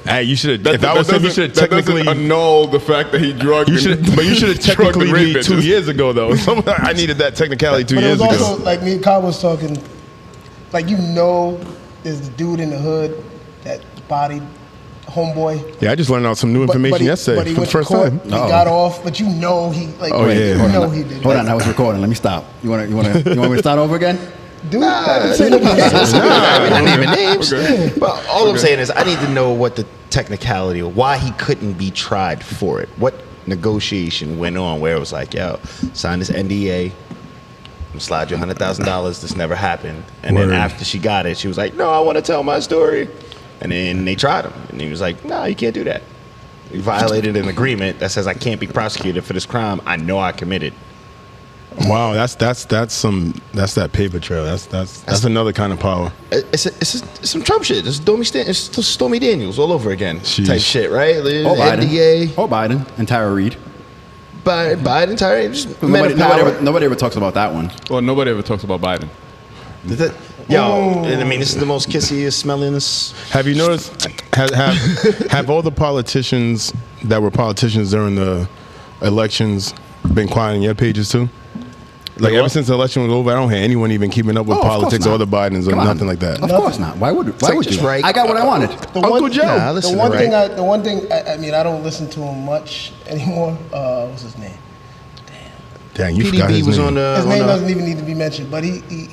Hey, you should have. If I was him, you should have technically annul the fact that he drugged. But you should have technically me 2 years ago, though. I needed that technicality 2 years ago. But it was also like me and Kyle was talking. Like there's the dude in the hood that bodied homeboy. Yeah, I just learned out some new information yesterday. But he for went the first to court. time. He got off, but he like. Oh yeah. He did. Hold on, I was recording. Let me stop. You want me to start over again? Dude, I name names. Okay. But all I'm saying is I need to know what the technicality or why he couldn't be tried for it. What negotiation went on where it was like, yo, sign this NDA. I'm gonna slide you $100,000. This never happened. And then after she got it, she was like, no, I want to tell my story. And then they tried him. And he was like, no, you can't do that. You violated an agreement that says I can't be prosecuted for this crime I know I committed. Wow, that's that paper trail. That's another kind of power. It's some Trump shit. It's Stormy Daniels all over again type shit, right? Or NDA. Or Biden and Tyra Reid. Biden, Tyra, just nobody ever talks about that one. Well, nobody ever talks about Biden. I mean, this is the most kissiest, smellingest. Have you noticed? Have all the politicians that were politicians during the elections been quiet on your pages too? Like ever since the election was over, I don't hear anyone even keeping up with politics or the Bidens or nothing like that. Of course not. Why would you? Right. I got what I wanted. Uncle Joe. The one thing. I mean, I don't listen to him much anymore. What's his name? Dang, you forgot his name. His name doesn't even need to be mentioned. But he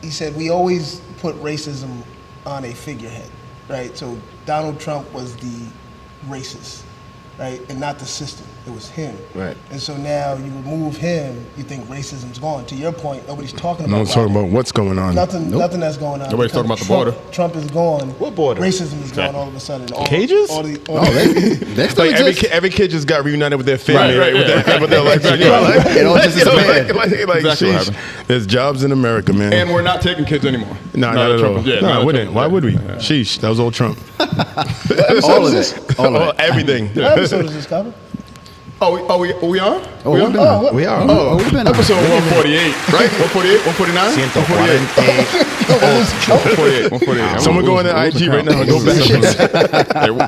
said we always put racism on a figurehead, right? So Donald Trump was the racist, right, and not the system. It was him. Right. And so now you remove him, you think racism's gone. To your point, nobody's talking about No one's talking about what's going on. Nothing that's going on. Nobody's talking about the border. Trump is gone. What border? Racism is gone all of a sudden. Cages? Every kid just got reunited with their family, right? With their election. It all just disappeared. Exactly what happened. There's jobs in America, man. And we're not taking kids anymore. No, not at all. Yeah, no, I wouldn't. Why would we? Sheesh, that was old Trump. All of it. All of it. Everything. What episode is this, cover? Oh, we are? We are. We've been Episode 148, right? 148, 149? 148. Someone go on the IG right now and go back.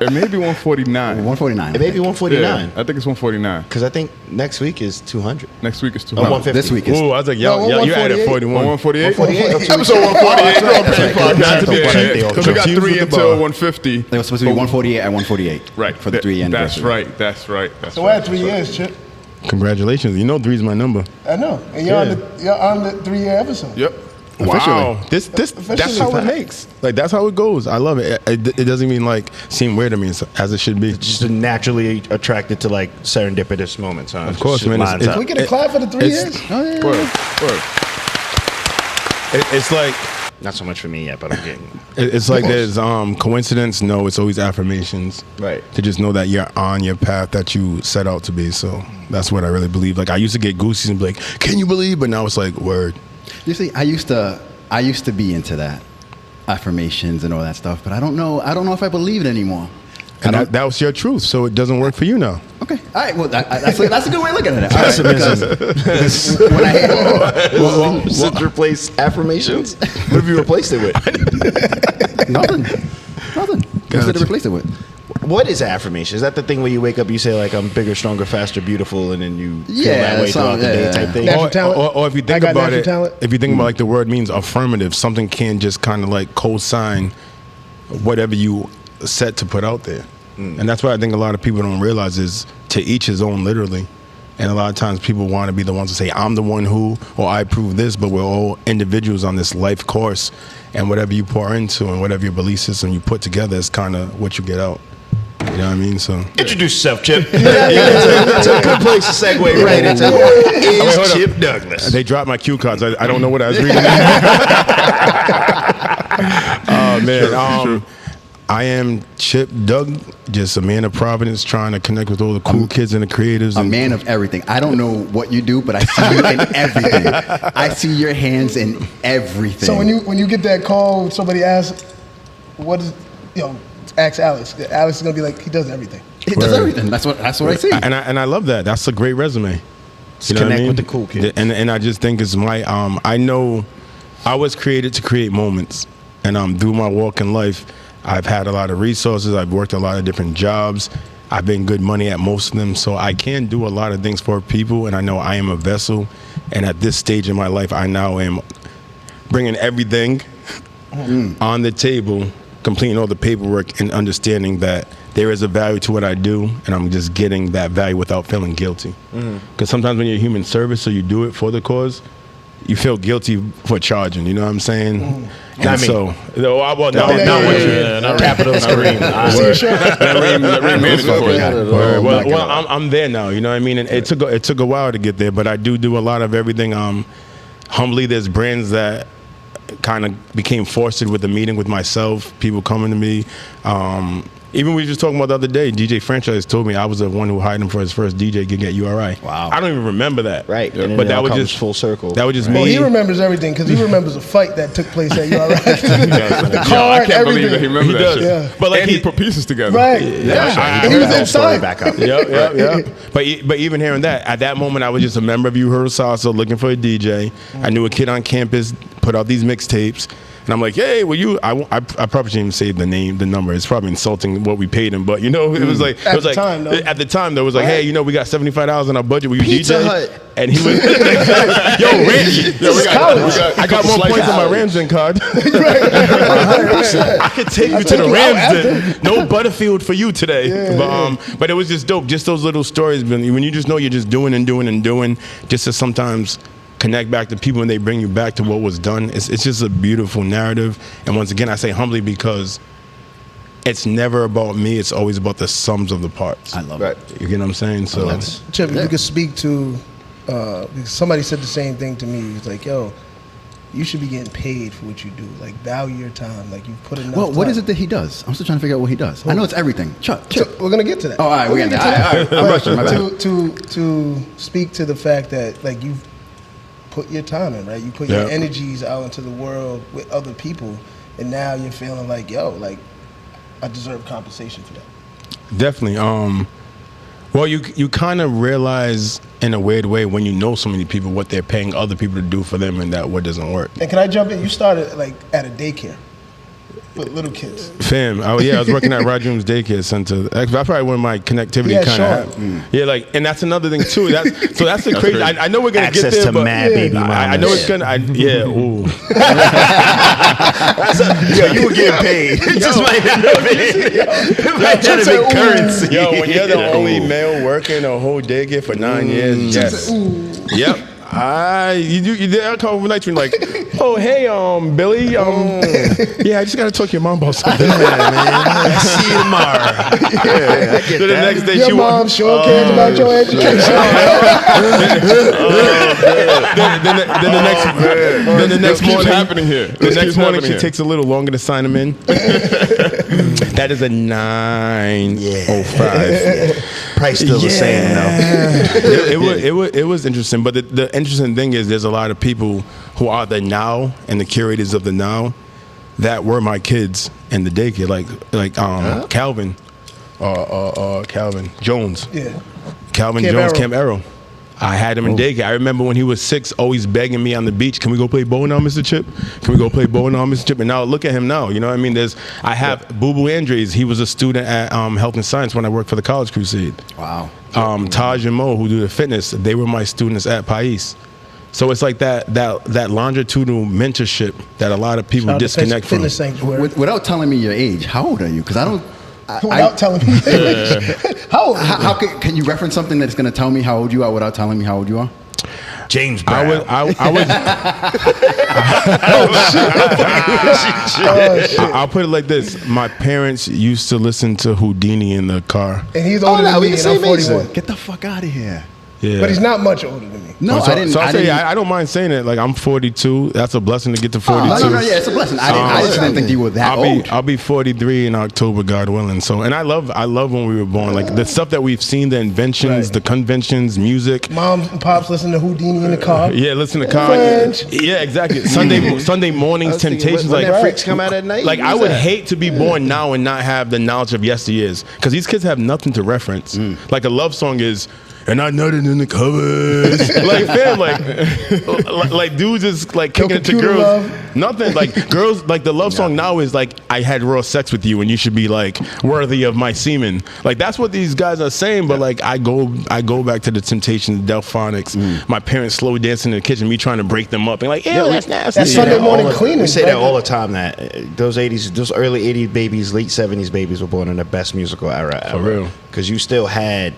It may be 149. 149. It may be 149. Yeah, I think it's 149. Because I think next week is 200. Next week is 200. 150. This week is. Ooh, I was like, yo, you added 41. 148? 148? Episode 148. Right. Because we got 3 until 150. They were supposed to be 148 and 148. Right. For the 3 anniversary. That's right. So we're at 3 years, Chip. Congratulations. You know 3's my number. I know. And you're on the 3-year episode. Yep. Wow, that's how it makes. Like that's how it goes. I love it. It doesn't even like seem weird to me as it should be. It's just naturally attracted to like serendipitous moments, huh? Of course, man. Can we get a clap for the 3 years? Word. It's like not so much for me yet, but I'm getting. It's like there's coincidence. No, it's always affirmations. Right. To just know that you're on your path that you set out to be. So that's what I really believe. Like I used to get goosies and be like, "Can you believe?" But now it's like, word. You see, I used to be into that, affirmations and all that stuff, but I don't know if I believe it anymore. And that was your truth, so it doesn't work for you now. Okay, all right. Well, that's a good way of looking at it. Pessimism. Since replace affirmations, what have you replaced it with? Nothing. What did I replace it with? What is affirmation? Is that the thing where you wake up, you say like I'm bigger, stronger, faster, beautiful, and then you feel that way throughout the day type thing? Or if you think about it, if you think about like the word means affirmative, something can just kind of like co-sign whatever you set to put out there. And that's what I think a lot of people don't realize is to each his own, literally. And a lot of times people want to be the ones to say, I'm the one who, or I prove this, but we're all individuals on this life course. And whatever you pour into and whatever your belief system you put together is kind of what you get out. You know what I mean? So introduce yourself, Chip. That's a good place to segue right into is Chip Douglas. They dropped my cue cards. I don't know what I was reading. Oh, man. I am Chip Doug, just a man of Providence trying to connect with all the cool kids and the creators. A man of everything. I don't know what you do, but I see you in everything. I see your hands in everything. So when you get that call, somebody asks, what is, ask Alex. Alex is going to be like, he does everything. He does everything. That's what I see. And I love that. That's a great resume. Just connect with the cool kids. And I just think it's my, I know I was created to create moments. And through my walk in life, I've had a lot of resources. I've worked a lot of different jobs. I've been good money at most of them. So I can do a lot of things for people, and I know I am a vessel. And at this stage in my life, I now am bringing everything on the table, completing all the paperwork, and understanding that there is a value to what I do, and I'm just getting that value without feeling guilty. Because sometimes when you're human service or you do it for the cause, you feel guilty for charging. You know what I'm saying? And so, not with you. Not capital screen. Let Reem manage it for you. Well, I'm there now. You know what I mean? And it took a while to get there, but I do a lot of everything. Humbly, there's brands that kind of became forced with the meeting with myself. People coming to me. Even we were just talking about the other day, DJ Franchise told me I was the one who hired him for his first DJ gig at URI. Wow. I don't even remember that. Right. Yeah. But that was just full circle. That was just Well, me. he remembers everything because he remembers a fight that took place at URI. I Card, can't believe that he everything. remembers that does. shit. Yeah. But like And he put pieces together. Right. Yeah. He He was got that story inside. back up. Yep. But even hearing that, at that moment, I was just a member of U-Heard Salsa looking for a DJ. I knew a kid on campus put out these mixtapes. And I'm like, hey, will you? I probably shouldn't even say the number. It's probably insulting what we paid him. But it was like, At the time, there was like, hey, we got $75 in our budget. Will you Pizza DJ? Hut. And he was, yo, Rams. I got more points on my Ramsden card. I could take you to the Ramsden. No Butterfield for you today. But it was just dope. Just those little stories. When you just know you're just doing and doing and doing, just to sometimes connect back to people and they bring you back to what was done. It's just a beautiful narrative. And once again, I say humbly because it's never about me. It's always about the sums of the parts. I love it. You get what I'm saying? So Chip, if you could speak to, somebody said the same thing to me. He's like, yo, you should be getting paid for what you do. Like, value your time. Like, you've put enough Well, what time. is it that he does? I'm still trying to figure out what he does. I know it's everything. Chip. So we're going to get to that. Oh, all right, we're getting there. All right, I'm rushing. My bad. To speak to the fact that, like, you've put your time in, right? You put your energies out into the world with other people, and now you're feeling like, yo, like, I deserve compensation for that. definitely. Well, you kind of realize in a weird way when you know so many people what they're paying other people to do for them, and that what doesn't work. And can I jump in? You started like at a daycare with little kids. Fam, I was working at Roger's daycare center. Actually, that's probably when my connectivity Yeah, kind of Sean. Yeah, like, and that's another thing too. That's the crazy. crazy. I know we're gonna Access get there, to but mad baby I know mamas. it's gonna. Ooh. You were getting paid. It just might not have been. It might not have been currency. Yo, when you're the only male working a whole daycare for 9 years, yes. Yep. You did a couple of nights when like, oh hey, Billy, yeah, I just gotta talk to your mom about something. I'll see you tomorrow. I get So the next day Your she mom sure cares about your education. then the next This keeps morning happening here. The This next keeps morning happening she here. takes a little longer to sign them in. That is a 9:05. Price still the same though. It was interesting, but the interesting thing is there's a lot of people who are the now and the curators of the now that were my kids in the daycare, like Calvin, Calvin Jones, Calvin Camp Jones, Arrow. Camp Arrow. I had him in daycare. I remember when he was 6, always begging me on the beach, "Can we go play bowling now, Mr. Chip? Can we go play bowling now, Mr. Chip?" And now look at him now. You know what I mean? I have Boo Boo Andres. He was a student at Health and Science when I worked for the College Crusade. Wow. Taj and Mo, who do the fitness, they were my students at Pais. So it's like that longitudinal mentorship that a lot of people Shout out to disconnect from. Fitness Sanctuary. Without telling me your age, how old are you? Because I don't. Without telling me. How old? How can you reference something that's going to tell me how old you are without telling me how old you are? James Brown. I'll put it like this: my parents used to listen to Houdini in the car. And he's older than me, and I'm 41. Get the fuck out of here. Yeah. But he's not much older than me. No, So, I didn't. So I I'll say didn't. I don't mind saying it. Like I'm 42. That's a blessing to get to 42. No, yeah, it's a blessing. I just didn't think you were that old. I'll be 43 in October, God willing. So, and I love when we were born. Like the stuff that we've seen, the inventions, Right. the conventions, music. Moms and pops listen to Houdini in the car. Yeah, listen to French. Yeah, exactly. Sunday mornings, Temptations. When Like that freaks come out at night. Like I who's would that? hate to be born now and not have the knowledge of yesteryears, because these kids have nothing to reference. Like a love song is, and I nutted in the covers. Like, fam, like dudes is like kicking it to computer girls. love. Nothing. Like, girls, like, the love song now is like, I had raw sex with you and you should be like worthy of my semen. Like, that's what these guys are saying, but like, I go back to the Temptations, Delphonics, my parents slow dancing in the kitchen, me trying to break them up and like, that's nasty. That's Sunday morning cleaning. We say right? that all the time, that those early 80s babies, late 70s babies were born in the best musical era ever. For real. Because you still had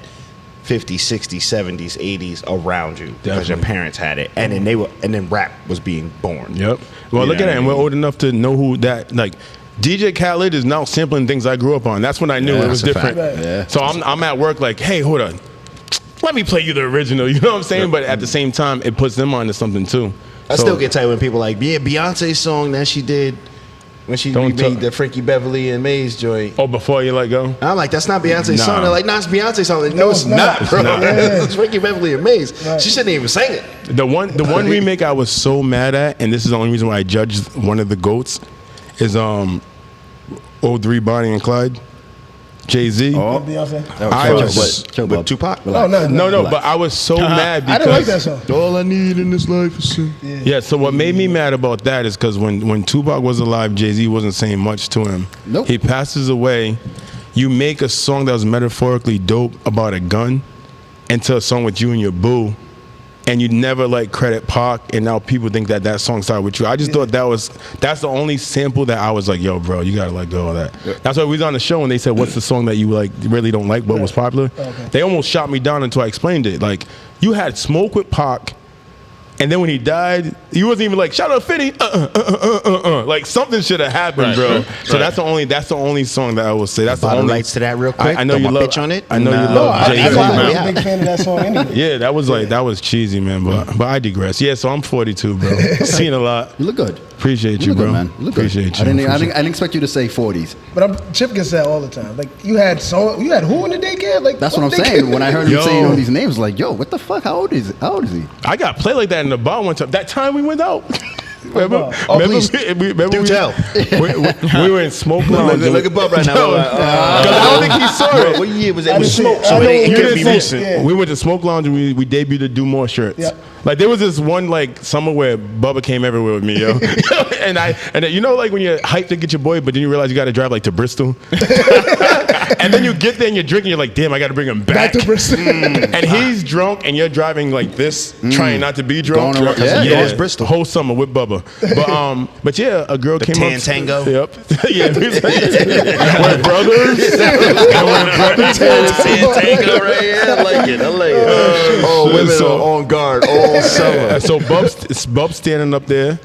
50s, 60s, 70s, 80s around you because your parents had it, and then rap was being born. Yep. Well, look at it, and we're old enough to know who that, like, DJ Khaled is now sampling things I grew up on. That's when I knew it was different. Yeah. So I'm at work like, hey, hold on, let me play you the original. You know what I'm saying? But at the same time, it puts them onto something too. I still get tight when people like, yeah, Beyonce's song that she did when she remade the Frankie Beverly and Maze joint. Oh, Before You Let Go? And I'm like, that's not Beyonce's song. They're like, nah, it's Beyonce's song. Like, no, it's not, bro. It's Frankie Beverly and Maze. Right. She shouldn't even sing it. The one remake I was so mad at, and this is the only reason why I judged one of the GOATs, is 03 Bonnie and Clyde. Jay-Z. Oh, Beyonce. I was with Tupac. Oh, no, but I was so mad because I didn't like that song. all I need in this life is sin. Yeah. So what made me mad about that is because when Tupac was alive, Jay-Z wasn't saying much to him. Nope. He passes away. You make a song that was metaphorically dope about a gun into a song with you and your boo, and you never like credit Pac, and now people think that song started with you. I just thought that's the only sample that I was like, yo, bro, you gotta let go of that. Yeah. That's why we was on the show and they said, what's the song that you like really don't like but was popular? Okay. They almost shot me down until I explained it. Like, you had smoke with Pac, and then when he died, he wasn't even like, shout out Fitty, like something should have happened, bro. So that's the only song that I will say. That's the only rights to that real quick. I know you love on it. I know you love Jay-Z. I'm a big fan of that song anyway. Yeah, that was cheesy, man. But I digress. Yeah, so I'm 42, bro. Seen a lot. You look good. Appreciate you, look bro. Good, man. You look Appreciate good. you. I didn't expect you to say 40s. But Chip gets that all the time. Like, you had who in the daycare? Like, that's what I'm saying. When I heard him saying all these names, like, yo, what the fuck? How old is he? I got played like that in the bar one time. That time we went out. Remember? Please. Do tell. We were in Smoke Lounge. Look at Bob right now. I don't think he saw it. What year was that? It was Smoke, so it could be recent. Yeah. We went to Smoke Lounge and we debuted the Do More shirts. Yeah. Like, there was this one like summer where Bubba came everywhere with me, yo. and you know, like when you're hyped to get your boy, but then you realize you got to drive like to Bristol. And then you get there and you're drinking, you're like, damn, I got to bring him back to Bristol. And he's drunk and you're driving like this, trying not to be drunk. Yeah, Bristol. The whole summer with Bubba. But yeah, a girl came up. Tango. Yep. Yeah. We're brothers. Tango right here. I like it. Women are on guard all summer. So Bub's standing up there.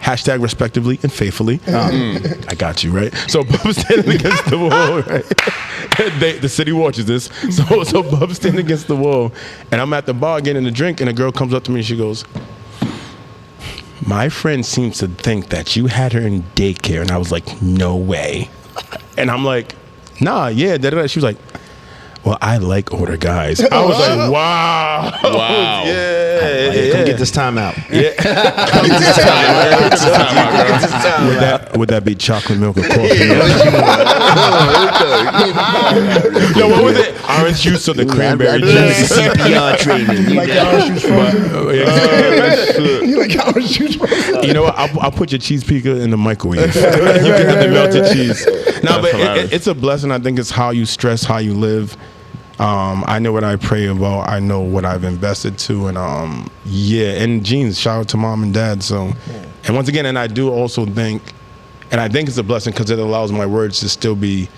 Hashtag respectively and faithfully. I got you, right? So Bub's standing against the wall, right? The city watches this. So Bub's standing against the wall, and I'm at the bar getting a drink, and a girl comes up to me and she goes, my friend seems to think that you had her in daycare. And I was like, no way. And I'm like, nah, yeah. She was like, well, I like older guys. I was like, wow. Yeah. Come get this time out. Yeah. Would that be chocolate milk or coffee? Yo, what was it? Orange juice or the cranberry juice? CPR training. You like the orange juice frozen? You like orange juice frozen? You know what? I'll put your cheese pizza in the microwave. You can get the melted cheese. No, but it's a blessing. I think it's how you stress, how you live. I know what I pray about. I know what I've invested to, and and genes. Shout out to mom and dad. So, and once again, and I do also think, and I think it's a blessing because it allows my words to still be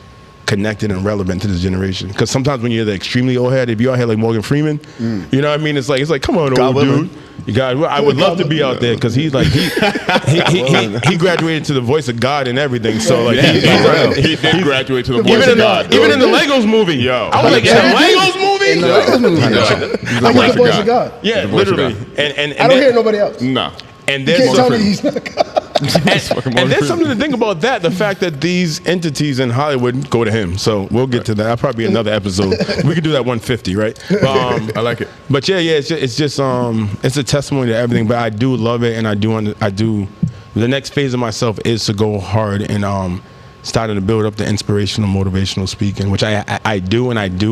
connected and relevant to this generation. Because sometimes when you're the extremely old head, if you're out here like Morgan Freeman, you know what I mean? It's like come on, old dude. You got. I would love to be out there because he's like he graduated to the voice of God and everything. So like he did graduate to the voice of God. Even in the Legos movie, yo, I was like, in the Legos movie. In the Legos movie, I'm like the voice of God. Yeah, literally. And I don't hear nobody else. No. And you can't tell me he's not God. And there's something to think about that. The fact that these entities in Hollywood go to him. So we'll get to that. That'll probably be another episode. We could do that 150, right? I like it. But yeah, it's just it's a testimony to everything. But I do love it, and I do. The next phase of myself is to go hard and starting to build up the inspirational, motivational speaking, which I do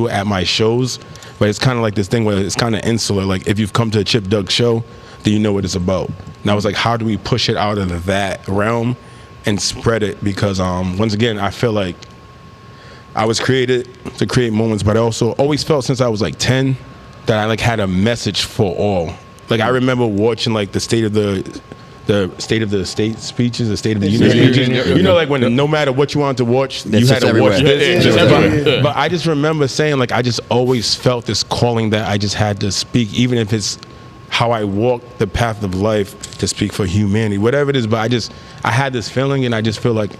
at my shows. but it's kind of like this thing where it's kind of insular. Like if you've come to a Chip Doug show, then you know what it's about. And I was like, how do we push it out of that realm and spread it? Because once again, I feel like I was created to create moments, but I also always felt since I was like 10 that I like had a message for all. Like I remember watching like the state of the state speeches, the State of the Union speeches. You know, like when no matter what you wanted to watch, you had to watch this. But I just remember saying, like, I just always felt this calling that I just had to speak, even if it's how I walk the path of life, to speak for humanity, whatever it is. But I had this feeling, and I just feel like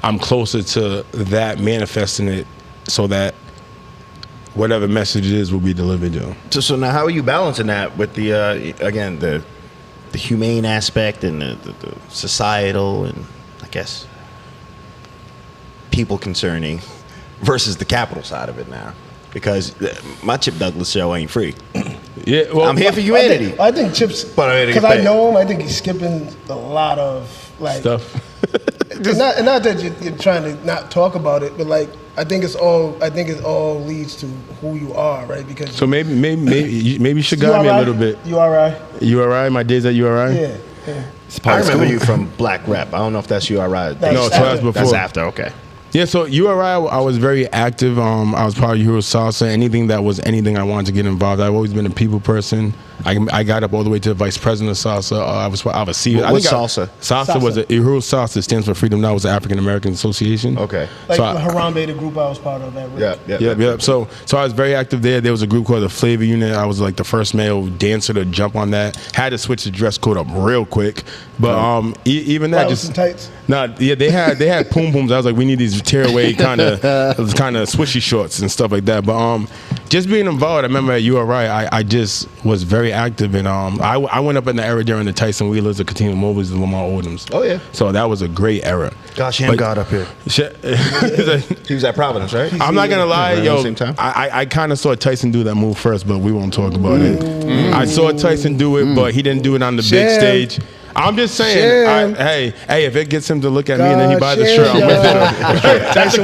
I'm closer to that, manifesting it, so that whatever message it is will be delivered to. So now, how are you balancing that with the again the humane aspect and the societal and I guess people concerning versus the capital side of it now? Because my Chip Douglas show ain't free. Yeah, well, I'm here for humanity. I think Chip's, because I know him, I think he's skipping a lot of like stuff. not that you're trying to not talk about it, but like I think it all leads to who you are, right? Because so maybe you should guide me a little bit. URI. URI. My days at URI. Yeah. I remember you from Black Rep. I don't know if that's URI. No, so that's before. That's after. Okay. Yeah, so URI, I was very active. I was part of Euro Salsa. Anything that was anything I wanted to get involved. I've always been a people person. I got up all the way to vice president of Salsa. I was CEO. What's Salsa? Salsa was Euro Salsa. Stands for Freedom Now. Was the African American Association. Okay. Like the Harambe, the group I was part of. Yeah. So I was very active there. There was a group called the Flavor Unit. I was like the first male dancer to jump on that. Had to switch the dress code up real quick. But even that just tights. They had poom pooms. I was like, we need these tearaway kind of swishy shorts and stuff like that. But just being involved, I remember at URI, I just was very active, and I went up in the era during the Tyson Wheelers, the Katina Mobley's, the Lamar Odoms. Oh yeah. So that was a great era. Gosh, Ham got up here. He was at Providence, right? I'm not gonna lie, yo. Same time? I kind of saw Tyson do that move first, but we won't talk about it. I saw Tyson do it, but he didn't do it on the big stage. I'm just saying, hey, if it gets him to look at me and then he buys the shirt, I'm with it. That's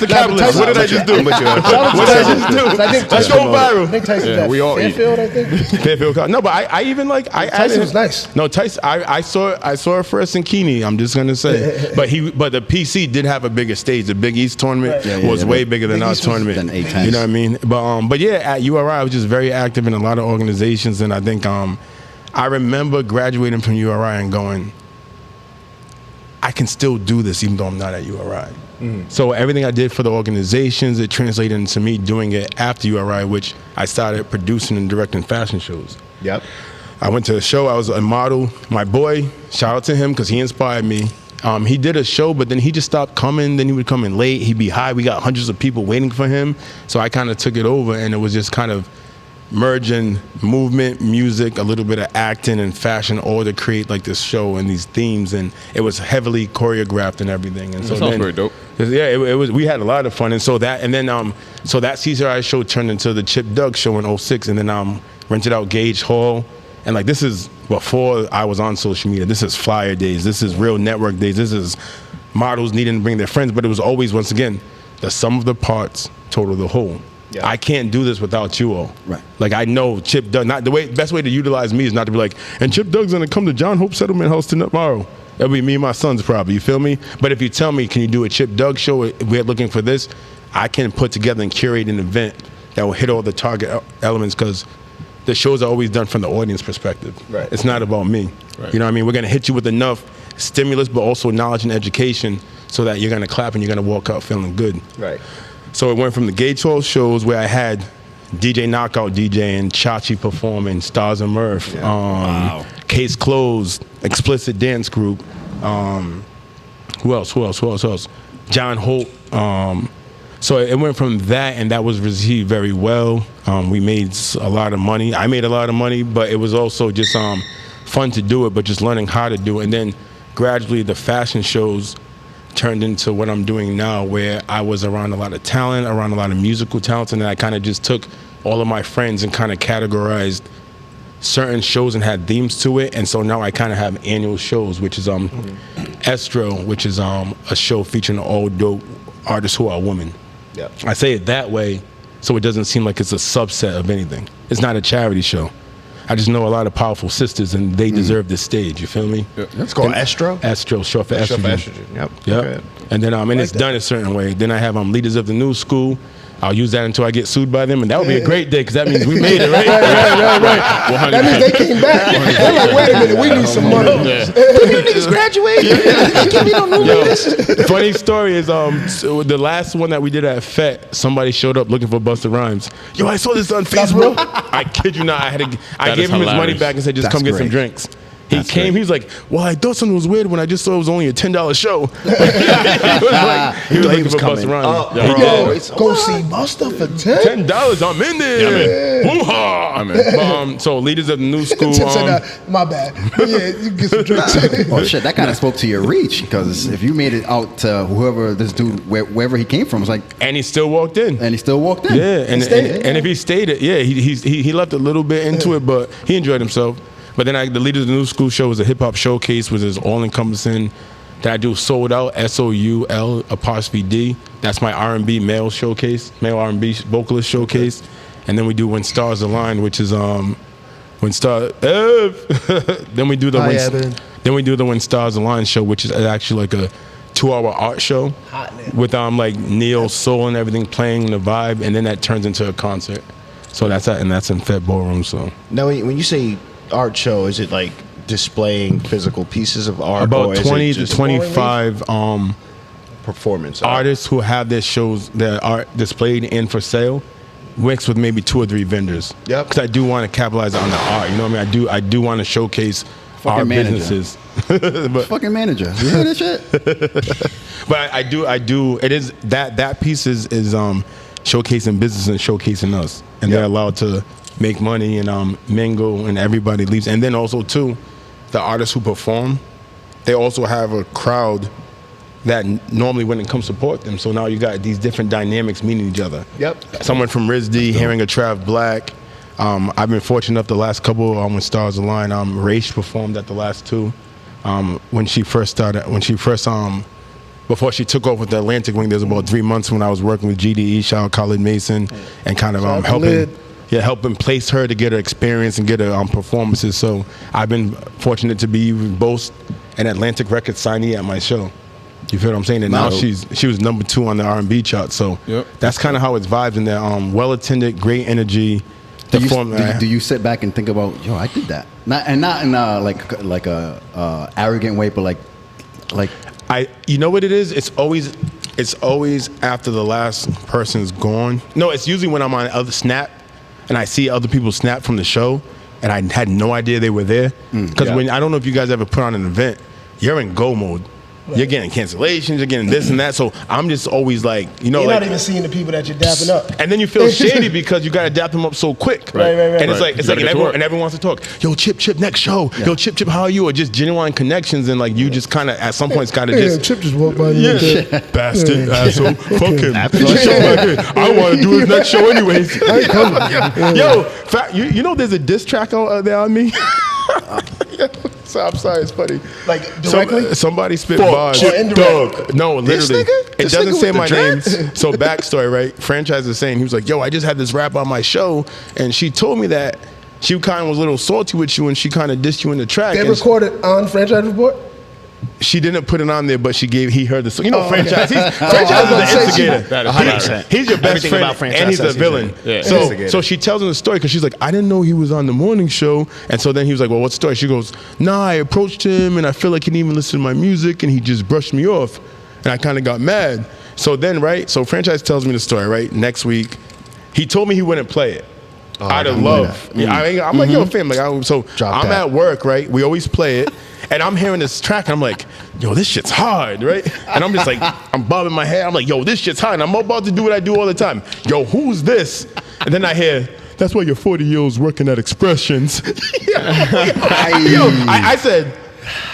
the capitalist. What did I just do? What did I just do? Let's go viral. I think Tyson we all Fairfield, I think. Fairfield. No, but I even like Tyson was nice. No, Tyson. I saw it first in Keeney. I'm just gonna say, but the PC did have a bigger stage. The Big East tournament was way bigger than our tournament. You know what I mean? But yeah, at URI, I was just very active in a lot of organizations, and I think I remember graduating from URI and going, I can still do this even though I'm not at URI. So everything I did for the organizations, it translated into me doing it after URI, which I started producing and directing fashion shows. Yep. I went to a show. I was a model. My boy, shout out to him because he inspired me. He did a show, but then he just stopped coming. Then he would come in late. He'd be high. We got hundreds of people waiting for him. So I kind of took it over, and it was just kind of merging movement, music, a little bit of acting and fashion, all to create like this show and these themes, and it was heavily choreographed and everything. And so that sounds very dope. Yeah, it was. We had a lot of fun, and so that CCRI show turned into the Chip Doug show in 06, and then rented out Gage Hall, and like this is before I was on social media. This is flyer days. This is real network days. This is models needing to bring their friends, but it was always, once again, the sum of the parts total the whole. Yeah. I can't do this without you all. Right. Like I know Chip Doug. Best way to utilize me is not to be like, and Chip Doug's gonna come to John Hope Settlement House tomorrow. It'll be me and my sons probably. You feel me? But if you tell me, can you do a Chip Doug show? We're looking for this. I can put together and curate an event that will hit all the target elements because the shows are always done from the audience perspective. Right. It's not about me. Right. You know what I mean? We're gonna hit you with enough stimulus, but also knowledge and education, so that you're gonna clap and you're gonna walk out feeling good. Right. So it went from the Gage Hall shows where I had DJ Knockout DJ and Chachi performing, Stars of Mirth, Case Closed, Explicit Dance Group. Who else? John Hope. So it went from that, and that was received very well. We made a lot of money. I made a lot of money, but it was also just fun to do it, but just learning how to do it. And then gradually the fashion shows turned into what I'm doing now, where I was around a lot of talent, around a lot of musical talent, and then I kind of just took all of my friends and kind of categorized certain shows and had themes to it. And so now I kind of have annual shows, which is Estro, which is a show featuring all dope artists who are women. Yep. I say it that way so it doesn't seem like it's a subset of anything. It's not a charity show. I just know a lot of powerful sisters, and they deserve this stage. You feel me? It's called Estro. Estro, short for estrogen. Yep. Yep. And then and it's done a certain way. Then I have leaders of the new school. I'll use that until I get sued by them, and that would be a great day because that means we made it, right? right. That means they came back. They're like, wait a minute, we need some money. You niggas graduated. We don't know this. Funny story is so the last one that we did at FET, somebody showed up looking for Busta Rhymes. Yo, I saw this on Facebook. I kid you not. I gave him his money back and said, just come get some drinks. He came. He was like, "Well, I thought something was weird when I just saw it was only a $10 show." he was looking for Busta Rhymes. Go see Busta for $10. I'm in there. I'm in. So leaders of the new school. My bad. But yeah, you get some drinks. Oh shit, that kind of spoke to your reach, because if you made it out to whoever this dude, wherever he came from, it's like, and he still walked in. Yeah, and if he stayed it, he left a little bit into it, but he enjoyed himself. But then the Leaders of the New School show was a hip hop showcase, which is all encompassing. That I do Sold Out, SOUL''D. That's my R&B male showcase, male R&B vocalist showcase. And then we do When Stars Align, which is then we do the When Stars Align show, which is actually like a 2-hour art show with like neo soul and everything playing the vibe, and then that turns into a concert. So that's in Fed Ballroom. So now, when you say art show, is it like displaying physical pieces of art? About 20 to 25 performance artists who have their shows, their art displayed and for sale, mixed with maybe 2 or 3 vendors. Yep. Because I do want to capitalize on the art. You know what I mean? I do want to showcase our businesses. Fucking manager. You hear this shit? But I do. It is that piece is showcasing business and showcasing us, and they're allowed to make money and mingle, and everybody leaves. And then also too, the artists who perform, they also have a crowd that normally wouldn't come support them. So now you got these different dynamics meeting each other. Yep. Someone from RISD hearing a Trav Black. I've been fortunate enough the last couple when Stars Align. Raish performed at the last 2. When she first before she took over with the Atlantic Wing, there was about 3 months when I was working with GDE, shout out Khalid Mason, and kind of helping place her to get her experience and get her performances. So I've been fortunate to be both an Atlantic Records signee at my show. You feel what I'm saying? And now she was number 2 on the R&B chart. So that's kind of how it's vibes in there. Well attended, great energy. Do you sit back and think about, yo, I did that? Not in like a arrogant way, but like you know what it is? It's always after the last person's gone. No, it's usually when I'm on other Snap and I see other people snap from the show and I had no idea they were there. Because when I don't know if you guys ever put on an event, you're in go mode. Right. You're getting cancellations, you're getting this and that. So I'm just always like, you're not even seeing the people that you're dapping up. And then you feel shady because you got to dap them up so quick. Right. And it's like everyone wants to talk. Yo, Chip, next show. Yeah. Yo, Chip, how are you? Or just genuine connections, and like you just kind of at some points got to Chip just walked by you. Bastard, asshole, fuck him. I want to do his next show anyways. I ain't coming. Yo, you know there's a diss track out there on me. So I'm sorry, it's funny. Like directly? Somebody spit bars. Indirect. No, literally. It doesn't say my name. So backstory, right? Franchise is saying, he was like, yo, I just had this rap on my show, and she told me that she kind of was a little salty with you, and she kind of dissed you in the track. They recorded on Franchise Report? She didn't put it on there, but he heard the song. You know, Franchise. Franchise is the instigator. He's your best friend, and he's the villain. Yeah. So she tells him the story because she's like, I didn't know he was on the morning show. And so then he was like, well, what's the story? She goes, nah, I approached him, and I feel like he didn't even listen to my music, and he just brushed me off. And I kind of got mad. So then, right, so Franchise tells me the story, right? Next week, he told me he wouldn't play it. Out of love. Yeah, I'm like, yo, fam, like, I'm at work, right? We always play it. And I'm hearing this track, and I'm like, yo, this shit's hard, right? And I'm just like, I'm bobbing my head. I'm like, yo, this shit's hard. And I'm about to do what I do all the time. Yo, who's this? And then I hear, that's why you're 40 years working at Expressions. I said,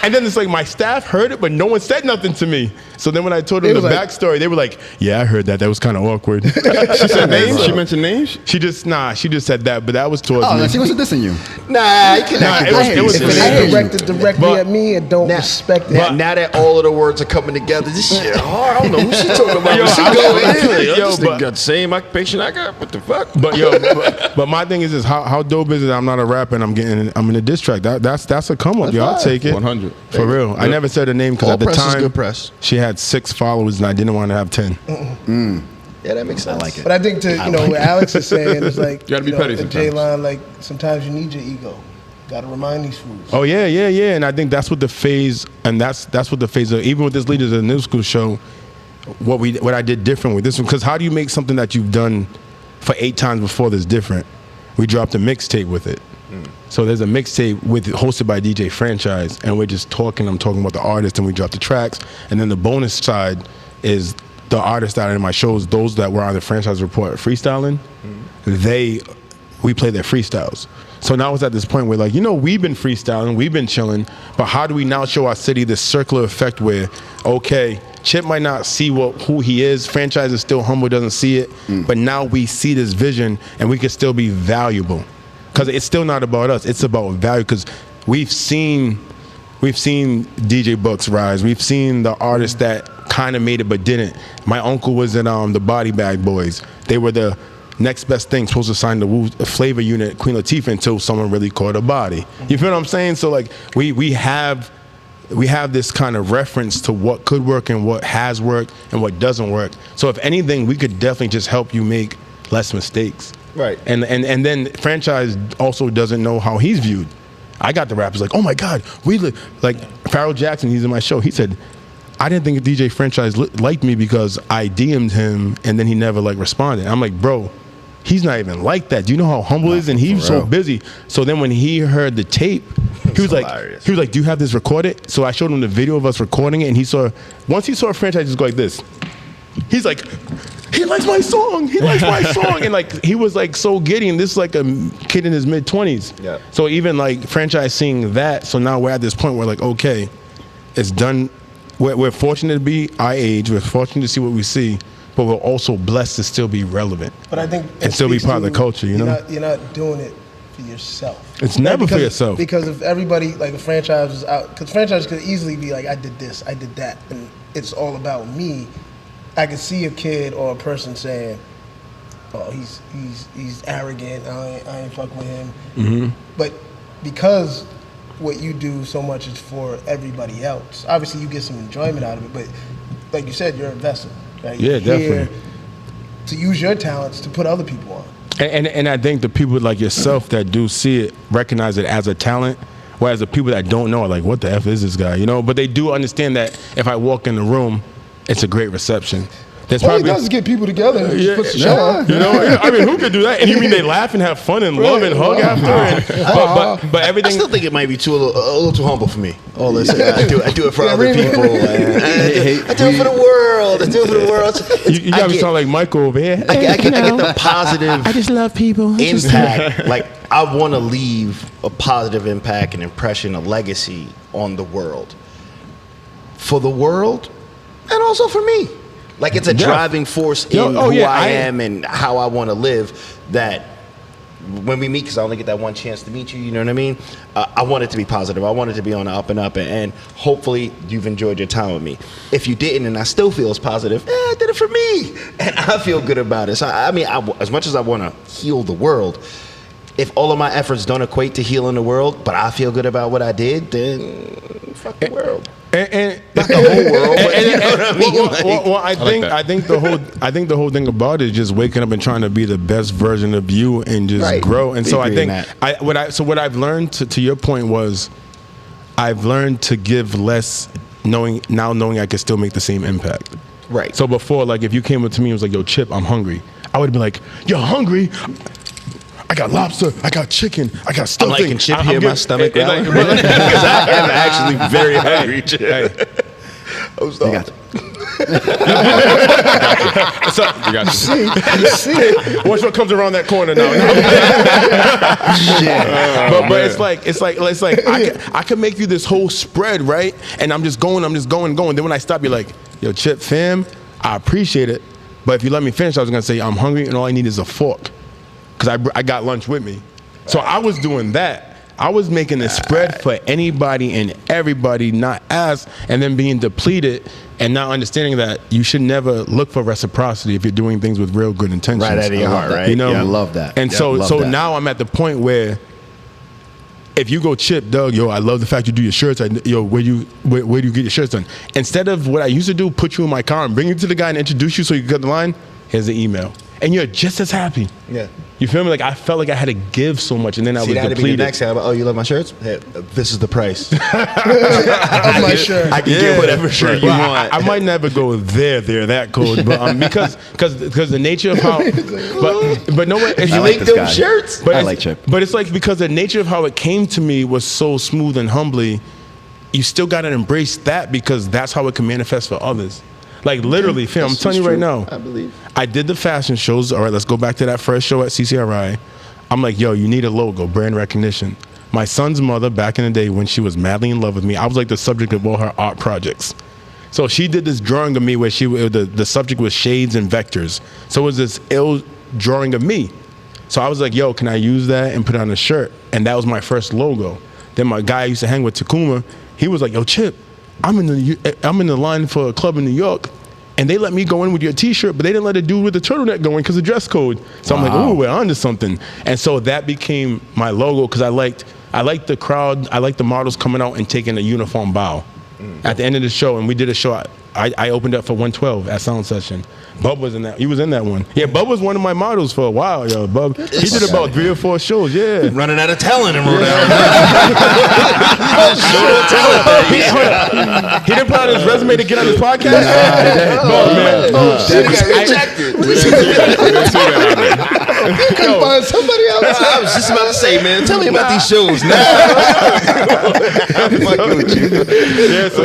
And then it's like my staff heard it, but no one said nothing to me. So then when I told them the backstory, they were like, "Yeah, I heard that. That was kind of awkward." She said names. She mentioned names. She just said that, but that was towards me. Oh, she wasn't dissing you. Nah, you cannot. It was If it ain't directed directly at me, and don't respect it. Now that all of the words are coming together, this shit hard. I don't know who she talking about. Yo, She I- going in. This nigga got the same occupation I got. What the fuck? But my thing is how dope is it? I'm not a rapper and I'm in a diss track. That's a come up, yo. I'll take it. 100. For real. I never said her name because All at the press is time good press. she had 6 followers and I didn't want to have 10. Yeah, that makes sense. I like it. But I think what Alex is saying is like, You gotta be petty sometimes. J-Line, like sometimes you need your ego. Got to remind these fools. Oh yeah. And I think that's what the phase, and that's what the phase of, even with this Leaders of the New School show, what I did different with this one, because how do you make something that you've done for 8 times before that's different? We dropped a mixtape with it. So there's a mixtape hosted by DJ Franchise, and we're just talking. I'm talking about the artist, and we drop the tracks. And then the bonus side is the artists that are in my shows, those that were on the Franchise Report freestyling. We play their freestyles. So now it's at this point where like, we've been freestyling, we've been chilling, but how do we now show our city this circular effect where, okay, Chip might not see who he is, Franchise is still humble, doesn't see it, but now we see this vision and we can still be valuable. Because it's still not about us, it's about value, because we've seen DJ Bucks rise, we've seen the artists that kind of made it but didn't. My uncle was in the Body Bag Boys. They were the next best thing, supposed to sign the Flavor unit, Queen Latifah, until someone really caught a body. You feel what I'm saying? So like we have this kind of reference to what could work and what has worked and what doesn't work. So if anything, we could definitely just help you make less mistakes. Right. And then Franchise also doesn't know how he's viewed. I got the rappers like, oh my God, like Pharoah Jackson, he's in my show. He said, I didn't think DJ Franchise liked me because I DM'd him and then he never responded. I'm like, bro, he's not even like that. Do you know how humble he is? And he was so busy. So then when he heard the tape, he was like, do you have this recorded? So I showed him the video of us recording it, and once he saw a Franchise just go like this, he's like, he likes my song. He likes my song. And he was so giddy, and this is like a kid in his mid-20s. Yeah. So even Franchise seeing that, so now we're at this point where okay, it's done. We're fortunate to be our age. We're fortunate to see what we see, but we're also blessed to still be relevant. But I think and still be part of the culture. You're not doing it for yourself. It's never for yourself. Because if everybody, a franchise was out, because franchise could easily be like, I did this, I did that, and it's all about me. I could see a kid or a person saying, "Oh, he's arrogant. I ain't fucking with him." Mm-hmm. But because what you do so much is for everybody else, obviously you get some enjoyment out of it. But like you said, you're a vessel. Right? Yeah, you're definitely. here to use your talents to put other people on. And I think the people like yourself that do see it recognize it as a talent, whereas the people that don't know are like, what the F is this guy? But they do understand that if I walk in the room, it's a great reception. There's All he does is get people together and just puts the show on. I mean, who could do that? And you mean they laugh and have fun and love and hug after? But everything. I still think it might be a little too humble for me. All this, I do it for other people. I do it for the world. I do it for the world. You gotta sound like Michael over here. I get the positive. I just love people. Impact. I want to leave a positive impact, an impression, a legacy on the world. For the world, and also for me. It's a driving force in who I am and how I want to live, that when we meet, because I only get that one chance to meet you, you know what I mean? I want it to be positive. I want it to be on the up and up, and hopefully you've enjoyed your time with me. If you didn't and I still feel it's positive, I did it for me, and I feel good about it. So, as much as I want to heal the world, if all of my efforts don't equate to healing the world, but I feel good about what I did, then fuck the world. And not the whole world, but you know what I mean? Well, I think the whole thing about it is just waking up and trying to be the best version of you and just grow. And so I think what I've learned to your point was, I've learned to give less, knowing I can still make the same impact. Right. So before, if you came up to me and was like, "Yo, Chip, I'm hungry," I would have been like, "You're hungry? I got lobster, I got chicken, I got stuffing." I'm like, can Chip hear my stomach growling? Because I am actually very hungry, Chip. Hey. I'm starving. So, You got you. You see it. watch what comes around that corner now. But it's like I can make you this whole spread, right? And I'm just going. Then when I stop, you're like, yo, Chip, fam, I appreciate it. But if you let me finish, I was gonna say I'm hungry and all I need is a fork, because I got lunch with me. So I was doing that. I was making a spread for anybody and everybody, not ask, and then being depleted and not understanding that you should never look for reciprocity if you're doing things with real good intentions. Right out of your heart, right? You know, I love that. And Yeah, so love that. now I'm at the point where if you go, Chip, Doug, yo, I love the fact you do your shirts. Where do you get your shirts done? Instead of what I used to do, put you in my car and bring you to the guy and introduce you so you can cut the line, here's the email. And you're just as happy. Yeah. You feel me? Like I felt like I had to give so much, and then I was That'd be the depleted. next time. Oh, you love my shirts? Hey, this is the price. Of my shirt. I can get whatever shirt you Well, want. I might never go that code, but because the nature of how, but no way. If you I make like this them guy. shirts, But I it's- like Chip. But it's like because the nature of how it came to me was so smooth and humbly, you still got to embrace that because that's how it can manifest for others. Like literally, fam, I'm telling you right now. I believe. I did the fashion shows. All right, let's go back to that first show at CCRI. I'm like, yo, you need a logo, brand recognition. My son's mother, back in the day when she was madly in love with me, I was like the subject of all her art projects. So she did this drawing of me where the subject was shades and vectors. So it was this ill drawing of me. So I was like, yo, can I use that and put it on a shirt? And that was my first logo. Then my guy I used to hang with, Takuma, he was like, yo, Chip, I'm in the line for a club in New York, and they let me go in with your T-shirt, but they didn't let a dude with the turtleneck go in because of dress code. So I'm like, ooh, we're onto something. And so that became my logo because I liked the crowd, I liked the models coming out and taking a uniform bow. At the end of the show, and we did a show, I opened up for 112 at Sound Session. Bub was in that. He was in that one. Yeah, Bub was one of my models for a while, yo. Bub, he did about 3 or 4 shows. Yeah. Running out of talent in Rhode He didn't put on his resume to get on his podcast. Couldn't find somebody else. I was just about to say, man, tell me about these shows now. Yeah, so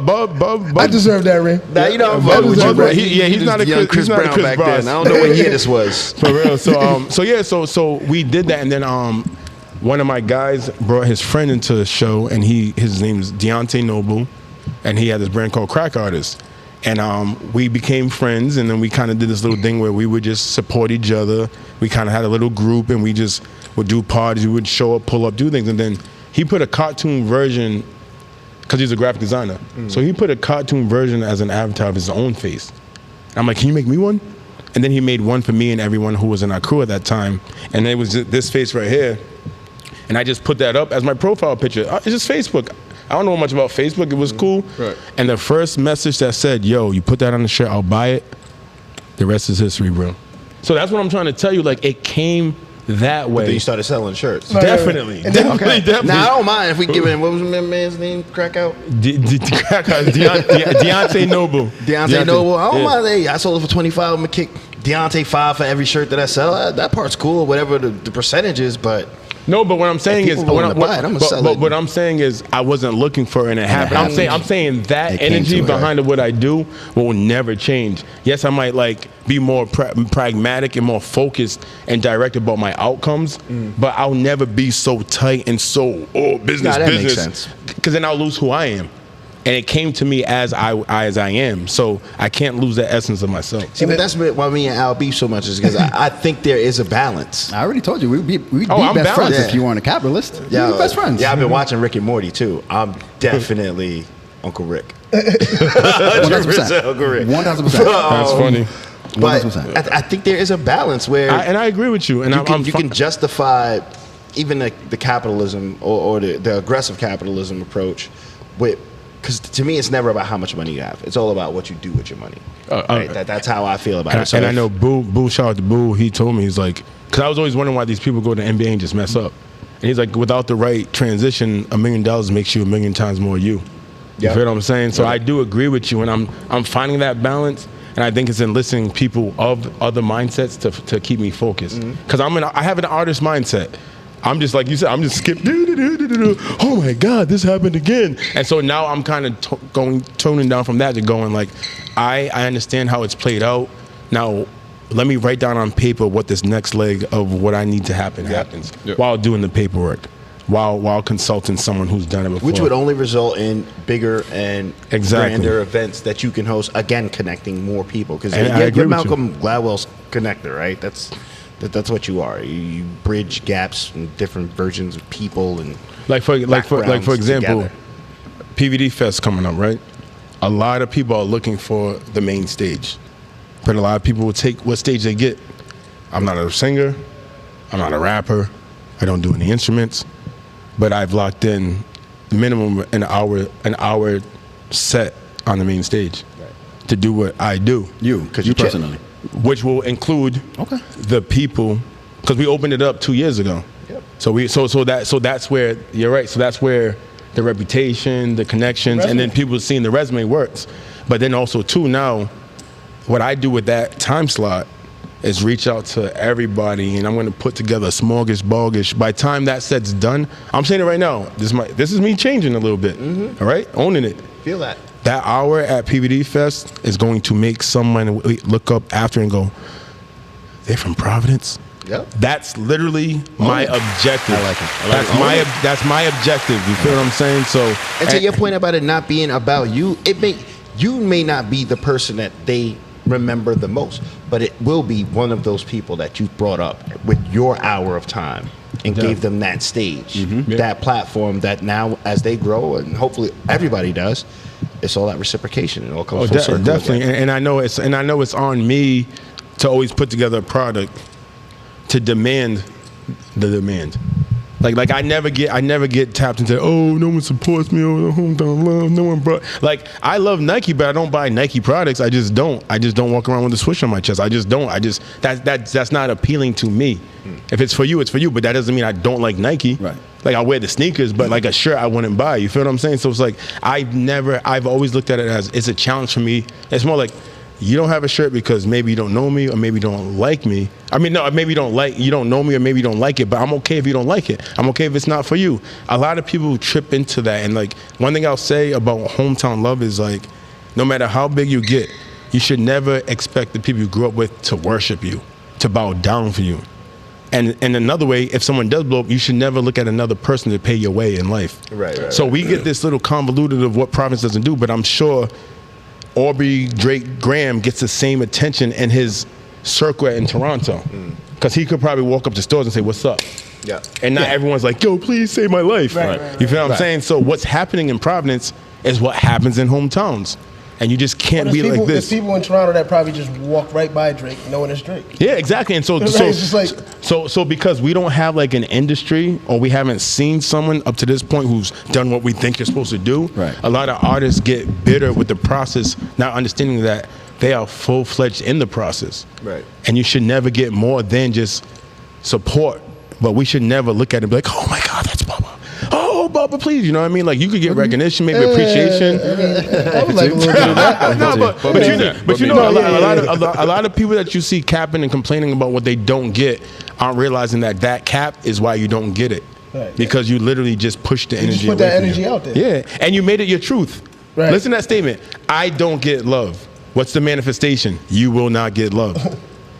Bub. I deserve that ring. Now you know I'm Bub fucking with you, deserve bro. that. He's not a young Chris Brown back then. I don't know what year this was. For real. So we did that, and then one of my guys brought his friend into the show, and his name is Deontay Noble, and he had this brand called Crack Artist. And we became friends, and then we kind of did this little thing where we would just support each other. We kind of had a little group, and we just would do parties. We would show up, pull up, do things. And then he put a cartoon version, because he's a graphic designer. So he put a cartoon version as an avatar of his own face. And I'm like, can you make me one? And then he made one for me and everyone who was in our crew at that time. And it was this face right here. And I just put that up as my profile picture. It's just Facebook. I don't know much about Facebook. It was cool. Right. And the first message that said, yo, you put that on the shirt, I'll buy it. The rest is history, bro. So that's what I'm trying to tell you. Like, it came that way. Then you started selling shirts. Definitely. And then- Definitely. Now I don't mind if we give it. What was my man's name? Crack out. Deontay Noble. Deontay Noble. I don't Yeah. mind. Hey, I sold it for $25. I'm gonna kick Deontay $5 for every shirt that I sell. That part's cool, whatever the percentage is. But No, but what I'm saying is, people willing to buy it, I'ma sell it. what I'm saying is, I wasn't looking for it, and it happened. I'm saying that It came energy to it. behind what I do will never change. Yes, I might like be more pragmatic and more focused and direct about my outcomes, but I'll never be so tight and so business, Nah, that makes business, sense. because then I'll lose who I am. And it came to me as I am, so I can't lose the essence of myself. see, but that's why me and Al beef so much is because I think there is a balance. I already told you we'd be I'm best friends balanced. if you weren't a capitalist. Yeah, We'd be best friends. Yeah, I've been watching Rick and Morty too. I'm definitely Uncle Rick. 100%. Uncle Rick. 1,000%. That's funny. But 100%. I think there is a balance where And I agree with you. And you can justify even the capitalism or the aggressive capitalism approach with, because to me it's never about how much money you have. It's all about what you do with your money. Right? That's how I feel about it. So And I if- know Boo, shout out to Boo, he told me, he's like, because I was always wondering why these people go to NBA and just mess up. And he's like, without the right transition, $1 million makes you 1,000,000 times more you. You Yep. feel what I'm saying? So I do agree with you, and I'm finding that balance. And I think it's enlisting people of other mindsets to keep me focused. Because I have an artist mindset. I'm just like you said. I'm just skip. Oh my God, this happened again. And so now I'm kind of toning down from that to going like, I understand how it's played out. Now, let me write down on paper what this next leg of what I need to happens while doing the paperwork, while consulting someone who's done it before. Which would only result in bigger and grander events that you can host. Again, connecting more people because you're Malcolm Gladwell's connector, right? That's what you are. You bridge gaps in different versions of people and for example, together. PVD Fest coming up, right? A lot of people are looking for the main stage. But a lot of people will take what stage they get. I'm not a singer. I'm not a rapper. I don't do any instruments. But I've locked in minimum an hour set on the main stage to do what I do. Because you personally. Which will include the people, because we opened it up 2 years ago. Yep. So that's where you're right. So that's where the reputation, the connections, and then people seeing the resume works. But then also too now, what I do with that time slot is reach out to everybody, and I'm going to put together a smorgasbord. By the time that set's done, I'm saying it right now. This is me changing a little bit. All right, owning it. Feel that. That hour at PVD Fest is going to make someone look up after and go, "They're from Providence." Yep. That's literally my objective. I like it. That's my objective. You feel what I'm saying? So, and to your point about it not being about you, you may not be the person that they remember the most, but it will be one of those people that you brought up with your hour of time and gave them that stage, that platform that now as they grow, and hopefully everybody does, it's all that reciprocation. It all comes full circle. Definitely. And I know it's on me to always put together a product to demand the demand. Like I never get tapped into, oh, no one supports me, or the hometown love, no one brought. Like, I love Nike, but I don't buy Nike products. I just don't walk around with a swoosh on my chest. I just don't. That's not appealing to me. If it's for you, it's for you. But that doesn't mean I don't like Nike. Right. Like, I wear the sneakers, but like a shirt I wouldn't buy. You feel what I'm saying? So it's like I've always looked at it as it's a challenge for me. It's more like, you don't have a shirt because maybe you don't know me or maybe you don't like me. I mean, no, maybe you don't know me or maybe you don't like it, but I'm okay if you don't like it. I'm okay if it's not for you. A lot of people trip into that. And like, one thing I'll say about hometown love is like, no matter how big you get, you should never expect the people you grew up with to worship you, to bow down for you. And another way, if someone does blow up, you should never look at another person to pay your way in life. Right. So we get this little convoluted of what Providence doesn't do, but I'm sure Aubrey Drake Graham gets the same attention in his circle in Toronto, because he could probably walk up to stores and say, "What's up?" Yeah. And not everyone's like, "Yo, please save my life." Right. You feel what I'm saying? So what's happening in Providence is what happens in hometowns, and you just can't be like this. There's people in Toronto that probably just walk right by Drake knowing it's Drake. Yeah, exactly. And so It's just like, so because we don't have like an industry, or we haven't seen someone up to this point who's done what we think you're supposed to do, right. A lot of artists get bitter with the process, not understanding that they are full-fledged in the process. Right. And you should never get more than just support, but we should never look at it and be like, "Oh my God, that's Bubba. Oh, Bubba, please." You know what I mean? Like, you could get recognition, maybe appreciation. I would like a little bit of that. But you know, a lot of people that you see capping and complaining about what they don't get aren't realizing that cap is why you don't get it. Right. Because you literally just push the energy. Just put away that from energy you. out there. Yeah, and you made it your truth. Right. Listen to that statement. I don't get love. What's the manifestation? You will not get love.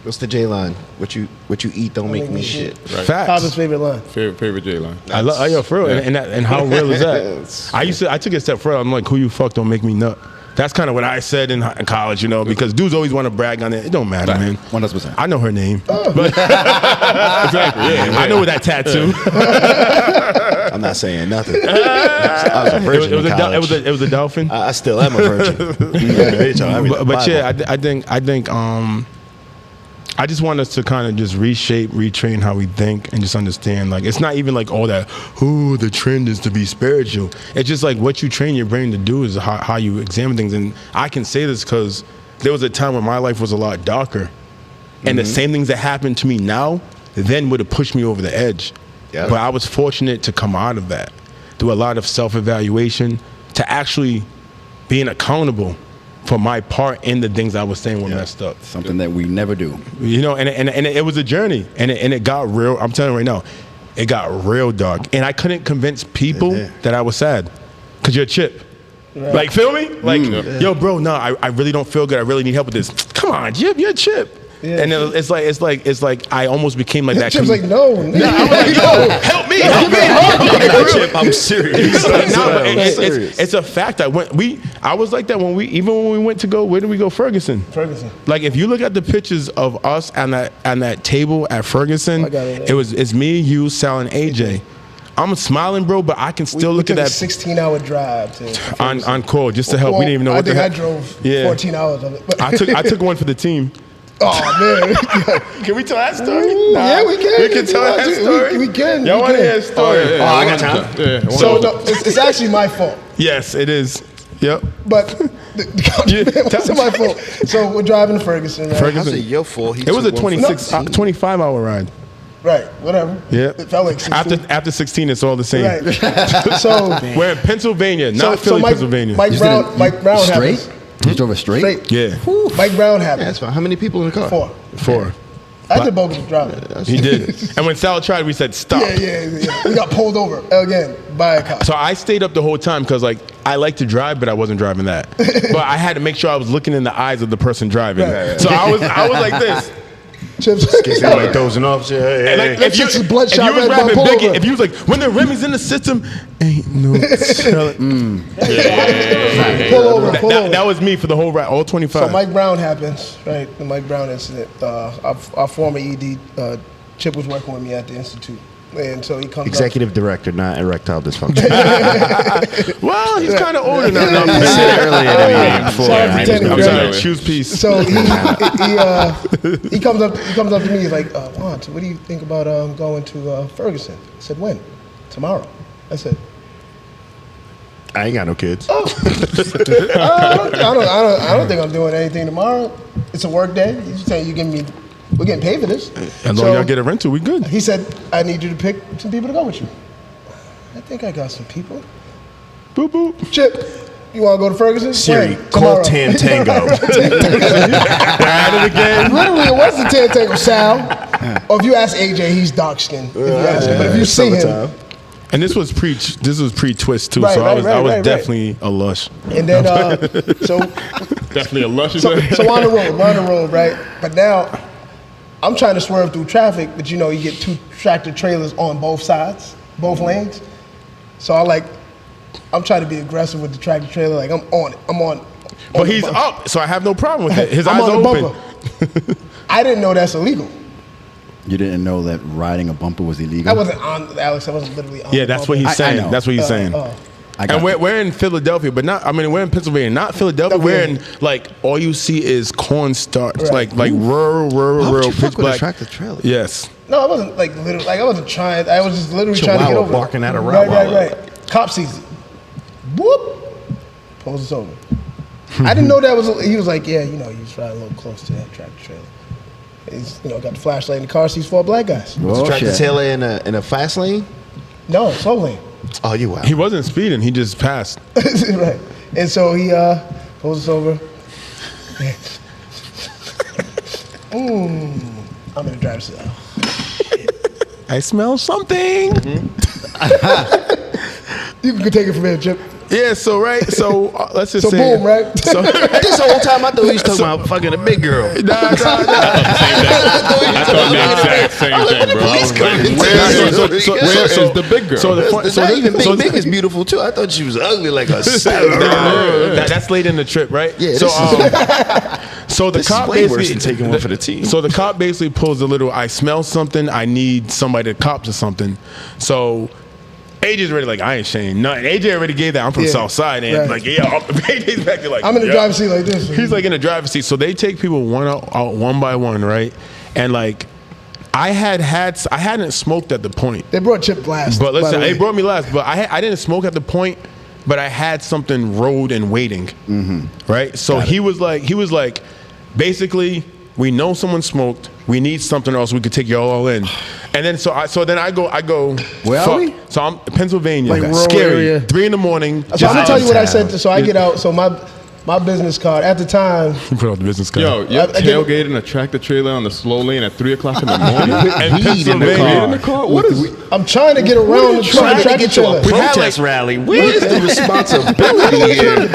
What's the J line? What you eat don't make me shit. Right. Facts. Cobb's favorite line. Favorite J line. I love, yo, for real. Yeah. And how real is that? I took it a step further. I'm like, who you fuck don't make me nut. That's kind of what I said in college, you know, because dudes always want to brag on it. It don't matter, man. 100%. I know her name. But Exactly. Yeah. I know with that tattoo. I'm not saying nothing. I was a virgin in college. It was a dolphin. I still am a virgin. But yeah, I think I just want us to kind of just reshape, retrain how we think, and just understand, like, it's not even like all that, ooh, the trend is to be spiritual. It's just like what you train your brain to do is how you examine things. And I can say this because there was a time when my life was a lot darker, and the same things that happen to me now then would have pushed me over the edge. Yeah. But I was fortunate to come out of that through a lot of self-evaluation, to actually being accountable for my part in the things I was saying were messed up. Something that we never do. You know, and it was a journey, and it got real. I'm telling you right now, it got real dark, and I couldn't convince people that I was sad, cause you're Chip. Right. Like, feel me? Like, yo, bro, no, I really don't feel good. I really need help with this. Come on, Chip, you're Chip. Yeah. And it's like I almost became like that. Chip's like, no. I'm like, yo, help me. Chip, I'm serious. It's a fact. I was like that when we went to go. Where did we go? Ferguson. Like, if you look at the pictures of us on that table at Ferguson, it's me, you, Sal, and AJ. I'm smiling, bro, but I can still look at that. 16-hour drive to on call just to help. We didn't even know what the heck. I drove 14 hours of it. But I took one for the team. Oh man! Can we tell that story? Yeah, we can. We can tell that story. We can. Y'all want to hear a story? I got time. Yeah. So no, it's actually my fault. Yes, it is. Yep. But it's my fault. So we're driving to Ferguson. Right? How's it your fault? It was a 25-hour ride. Right. Whatever. Yeah. It felt like 16. After 16, it's all the same. Right. So we're in Pennsylvania, not Philly, Pennsylvania. Mike Brown straight. Happens. You drove it straight? Yeah. Mike Brown happened. Yeah, that's fine. How many people in the car? 4. I did bogus driving. He did. And when Sal tried, we said stop. Yeah. We got pulled over again by a cop. So I stayed up the whole time because, like, I like to drive, but I wasn't driving that. But I had to make sure I was looking in the eyes of the person driving. Right. So I was like this. Chips. Like dozing off. If you was rapping Biggie, if you was like, when the Remy's in the system, ain't no telling. Pull over. That was me for the whole ride, all 25. So Mike Brown happens, right? The Mike Brown incident. Our former ED, Chip was working with me at the Institute. And so he comes Executive director, not erectile dysfunction. Well, he's kind of older now. You said earlier I'm trying to choose peace. So he comes up to me. He's like, "Want, what do you think about going to Ferguson?" I said, "When? Tomorrow." I said, I ain't got no kids. I don't think I'm doing anything tomorrow. It's a work day. You saying we're getting paid for this. As long as y'all get a rental, we good. He said, I need you to pick some people to go with you. I think I got some people. Boop, boop. Chip, you want to go to Ferguson? Siri, call Tan Tango. At it again. Literally, it was the Tan Tango Sal. Or if you ask AJ, he's dark skinned. But if you see him. And this was pre-twist too, right, so I was right. definitely a lush. And then so Definitely a lush. so on the road, right? But now I'm trying to swerve through traffic, but you get 2 tractor trailers on both sides, both lanes. So I'm trying to be aggressive with the tractor trailer, like I'm on it. But he's up, so I have no problem with it. His eyes are open. I didn't know that's illegal. You didn't know that riding a bumper was illegal? I wasn't on, Alex. I wasn't literally on. Yeah, that's what he's saying. That's what he's saying. And we're in Philadelphia, but we're in Pennsylvania, not Philadelphia. We're in, like, all you see is cornstarch, like rural, pitch black. Tractor trailer? Yes. No, I wasn't literally, I wasn't trying. I was just literally trying to get over. Barking at a Rottweiler. Right. Cop sees it. Whoop. Pulls us over. I didn't know that was. He was like, yeah, he was riding a little close to that tractor trailer. He's, got the flashlight in the car. Sees 4 black guys. Was the tractor trailer in a fast lane? No, slow lane. Oh, you wow. He wasn't speeding. He just passed. Right. And so he pulls us over. I'm in the driver's seat. I smell something. You can take it from here, Chip. Yeah, so let's just say. So boom, right? So this whole time I thought he was talking about fucking a big girl. I thought the exact same thing, bro. Where is the big girl? Big is beautiful too. I thought she was ugly like a That's late in the trip, right? Yeah. So the cop way worse basically than taking one for the team. So the cop basically pulls a little. I smell something. I need somebody to cop to something. So AJ's already like, I ain't saying nothing. AJ already gave that. I'm from South Side, and AJ's back there like, I'm in the driver's seat like this. He's like in the driver's seat. So they take people out one by one, right? And like, I hadn't smoked at the point. They brought Chip last. But listen, they brought me last. But I didn't smoke at the point. But I had something rolled and waiting, right? So he was like, basically, we know someone smoked. We need something else. We could take y'all all in. And then then I go. Where are we? So I'm Pennsylvania. Like rural scary. area. 3 a.m. So I'm gonna tell you what I said. So I get out. So my business card at the time. Put out the business card. Yo, you're tailgating a tractor trailer on the slow lane at 3 o'clock in the morning. And heat in the car. What is? I'm trying to get around the tractor trailer. Protest rally. Where's the responsibility here?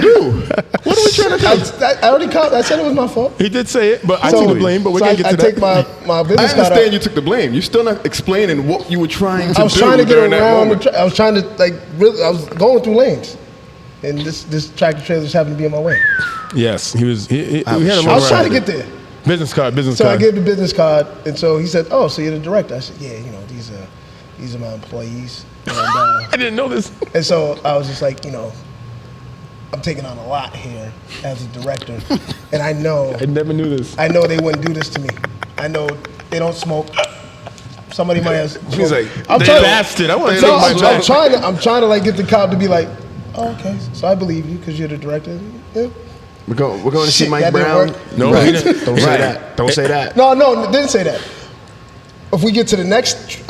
What are we trying to do? I already caught. I said it was my fault. He did say it, but I took the blame. But we're gonna get to I that. take my business I card. understand you took the blame. You're still not explaining what you were trying to do. I was trying to get during that around. moment. I was trying to really. I was going through lanes, and this tractor trailer just happened to be in my way. Yes, he was. He had a I long was trying to ride. get there. Business card. So I gave the business card, and so he said, "Oh, so you're the director?" I said, "Yeah, these are my employees." And, I didn't know this. and so I was just like, I'm taking on a lot here as a director, and I know I never knew this. I know they wouldn't do this to me. I know they don't smoke. Somebody might have. He's like, I'm they trying bastard. I want to to. take No, my job. I'm trying to get the cop to be like, "Oh, okay, so I believe you because you're the director." Yeah. We're going to see Shit, Mike that didn't Brown. work. No, he didn't. Don't say that. Don't say that. No, didn't say that. If we get to the next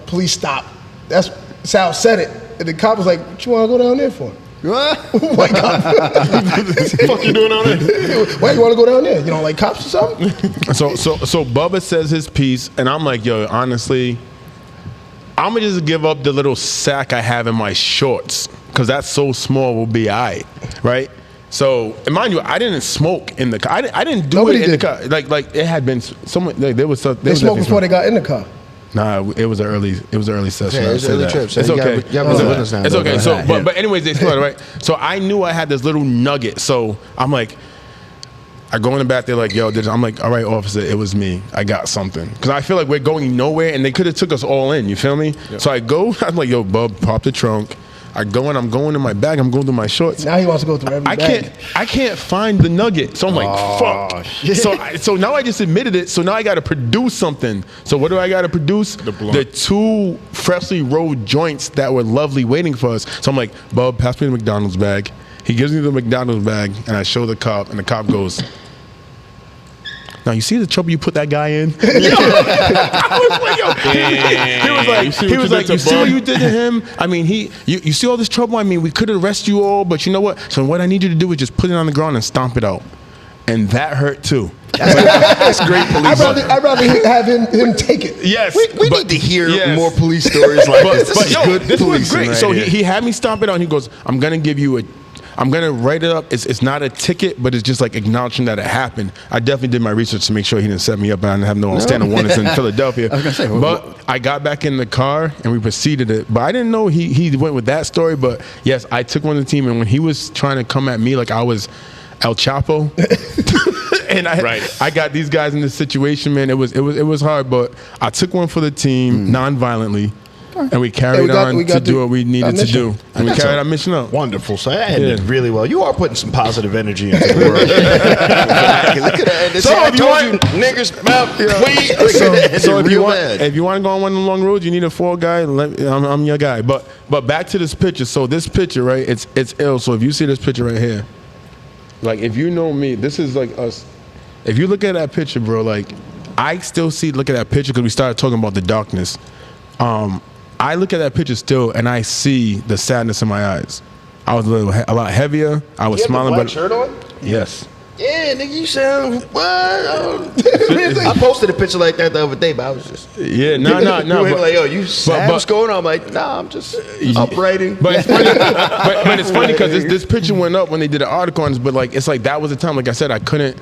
police stop, that's Sal said it, and the cop was like, "What you want to go down there for?" White cop. What the fuck you doing on there? Why you want to go down there? You don't like cops or something? So Bubba says his piece, and I'm like, yo, honestly, I'm gonna just give up the little sack I have in my shorts, because that's so small. Will be alright, right? So, and mind you, I didn't smoke in the car. I didn't do Nobody it in did. the car. Like it had been someone. Like, there was stuff. They smoked before they got in the car. Nah, it was an early session. Yeah, it was I'd say early that. trip, so It's you okay. gotta be witness now, It's though. okay. So, but anyways, they exploded, right? So I knew I had this little nugget. So I'm like, I go in the back. They're like, yo, I'm like, all right, officer, it was me. I got something, because I feel like we're going nowhere, and they could have took us all in. You feel me? Yep. So I go. I'm like, yo, bub, pop the trunk. I'm going in my bag. I'm going through my shorts. Now he wants to go through every bag. I can't find the nugget. So I'm like, fuck. Shit. So now I just admitted it. So now I got to produce something. So what do I got to produce? The 2 freshly rolled joints that were lovely waiting for us. So I'm like, Bub, pass me the McDonald's bag. He gives me the McDonald's bag, and I show the cop, and the cop goes, now you see the trouble you put that guy in? He was like, you see what you did to him? I mean, you see all this trouble? I mean, we could arrest you all, but you know what? So what I need you to do is just put it on the ground and stomp it out. And that hurt too. That's great police. I'd rather have him take it. Yes. We need to hear more police stories like this. This is good this was great. right So here. he had me stomp it out, and he goes, I'm going to write it up. It's not a ticket, but it's just like acknowledging that it happened. I definitely did my research to make sure he didn't set me up, and I didn't have no standing warnings in Philadelphia. I was gonna say, but I got back in the car, and we proceeded it. But I didn't know he went with that story. But yes, I took one of the team, and when he was trying to come at me like I was El Chapo, and I got these guys in this situation, man. It was hard, but I took one for the team non-violently. And we carried on to do what we needed to do. And we carried our mission out. Wonderful. So that ended really well. You are putting some positive energy into the world. Look at that. So I told you niggers about weed. So if you want to go on one of the long roads, you need a 4 guy. I'm your guy. But back to this picture. So this picture, right? It's ill. So if you see this picture right here, like if you know me, this is like us. If you look at that picture, bro, like I still look at that picture because we started talking about the darkness. I look at that picture still, and I see the sadness in my eyes. I was a lot heavier. I was smiling, but shirt on? yes. Yeah, nigga, you sound what? I posted a picture like that the other day, but I was just No. You were like, yo, you sad? but- What's going on? I'm like, nah, I'm just upwriting. But it's funny. but it's funny because this picture went up when they did an article on this. But like, it's like that was the time. Like I said, I couldn't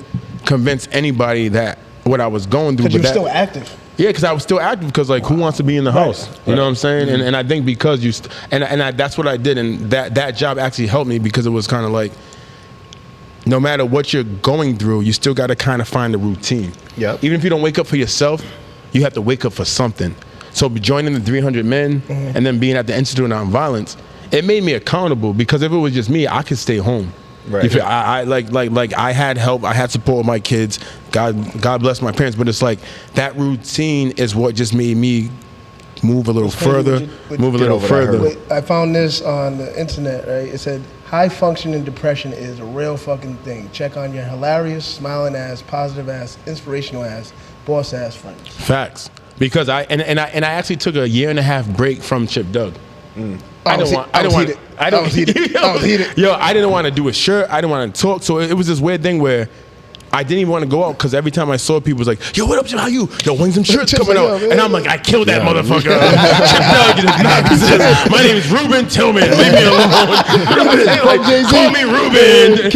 convince anybody that what I was going through. Because you were that, still active. Yeah, because I was still active. Because like, who wants to be in the house? You know what I'm saying? And I think because that's what I did, and that job actually helped me because it was kind of like, no matter what you're going through, you still got to kind of find a routine. Yep. Even if you don't wake up for yourself, you have to wake up for something. So joining the 300 Men and then being at the Institute of Nonviolence, it made me accountable because if it was just me, I could stay home. Right. You feel, I I had help, I had support with my kids. God bless my parents, but it's like that routine is what just made me move a little further, Wait, I found this on the internet, right? It said, high functioning depression is a real fucking thing. Check on your hilarious, smiling ass, positive ass, inspirational ass, boss ass friends. Facts. Because I actually took a 1.5 year break from Chip Doug. I didn't want to do a shirt. I didn't want to talk. So it was this weird thing where I didn't even want to go out because every time I saw people, it was like, yo, what up, Jim? How you? Yo, when some shirts coming out? And I'm like, I killed that motherfucker. My name is Ruben Tillman. Leave me alone. Call me Ruben.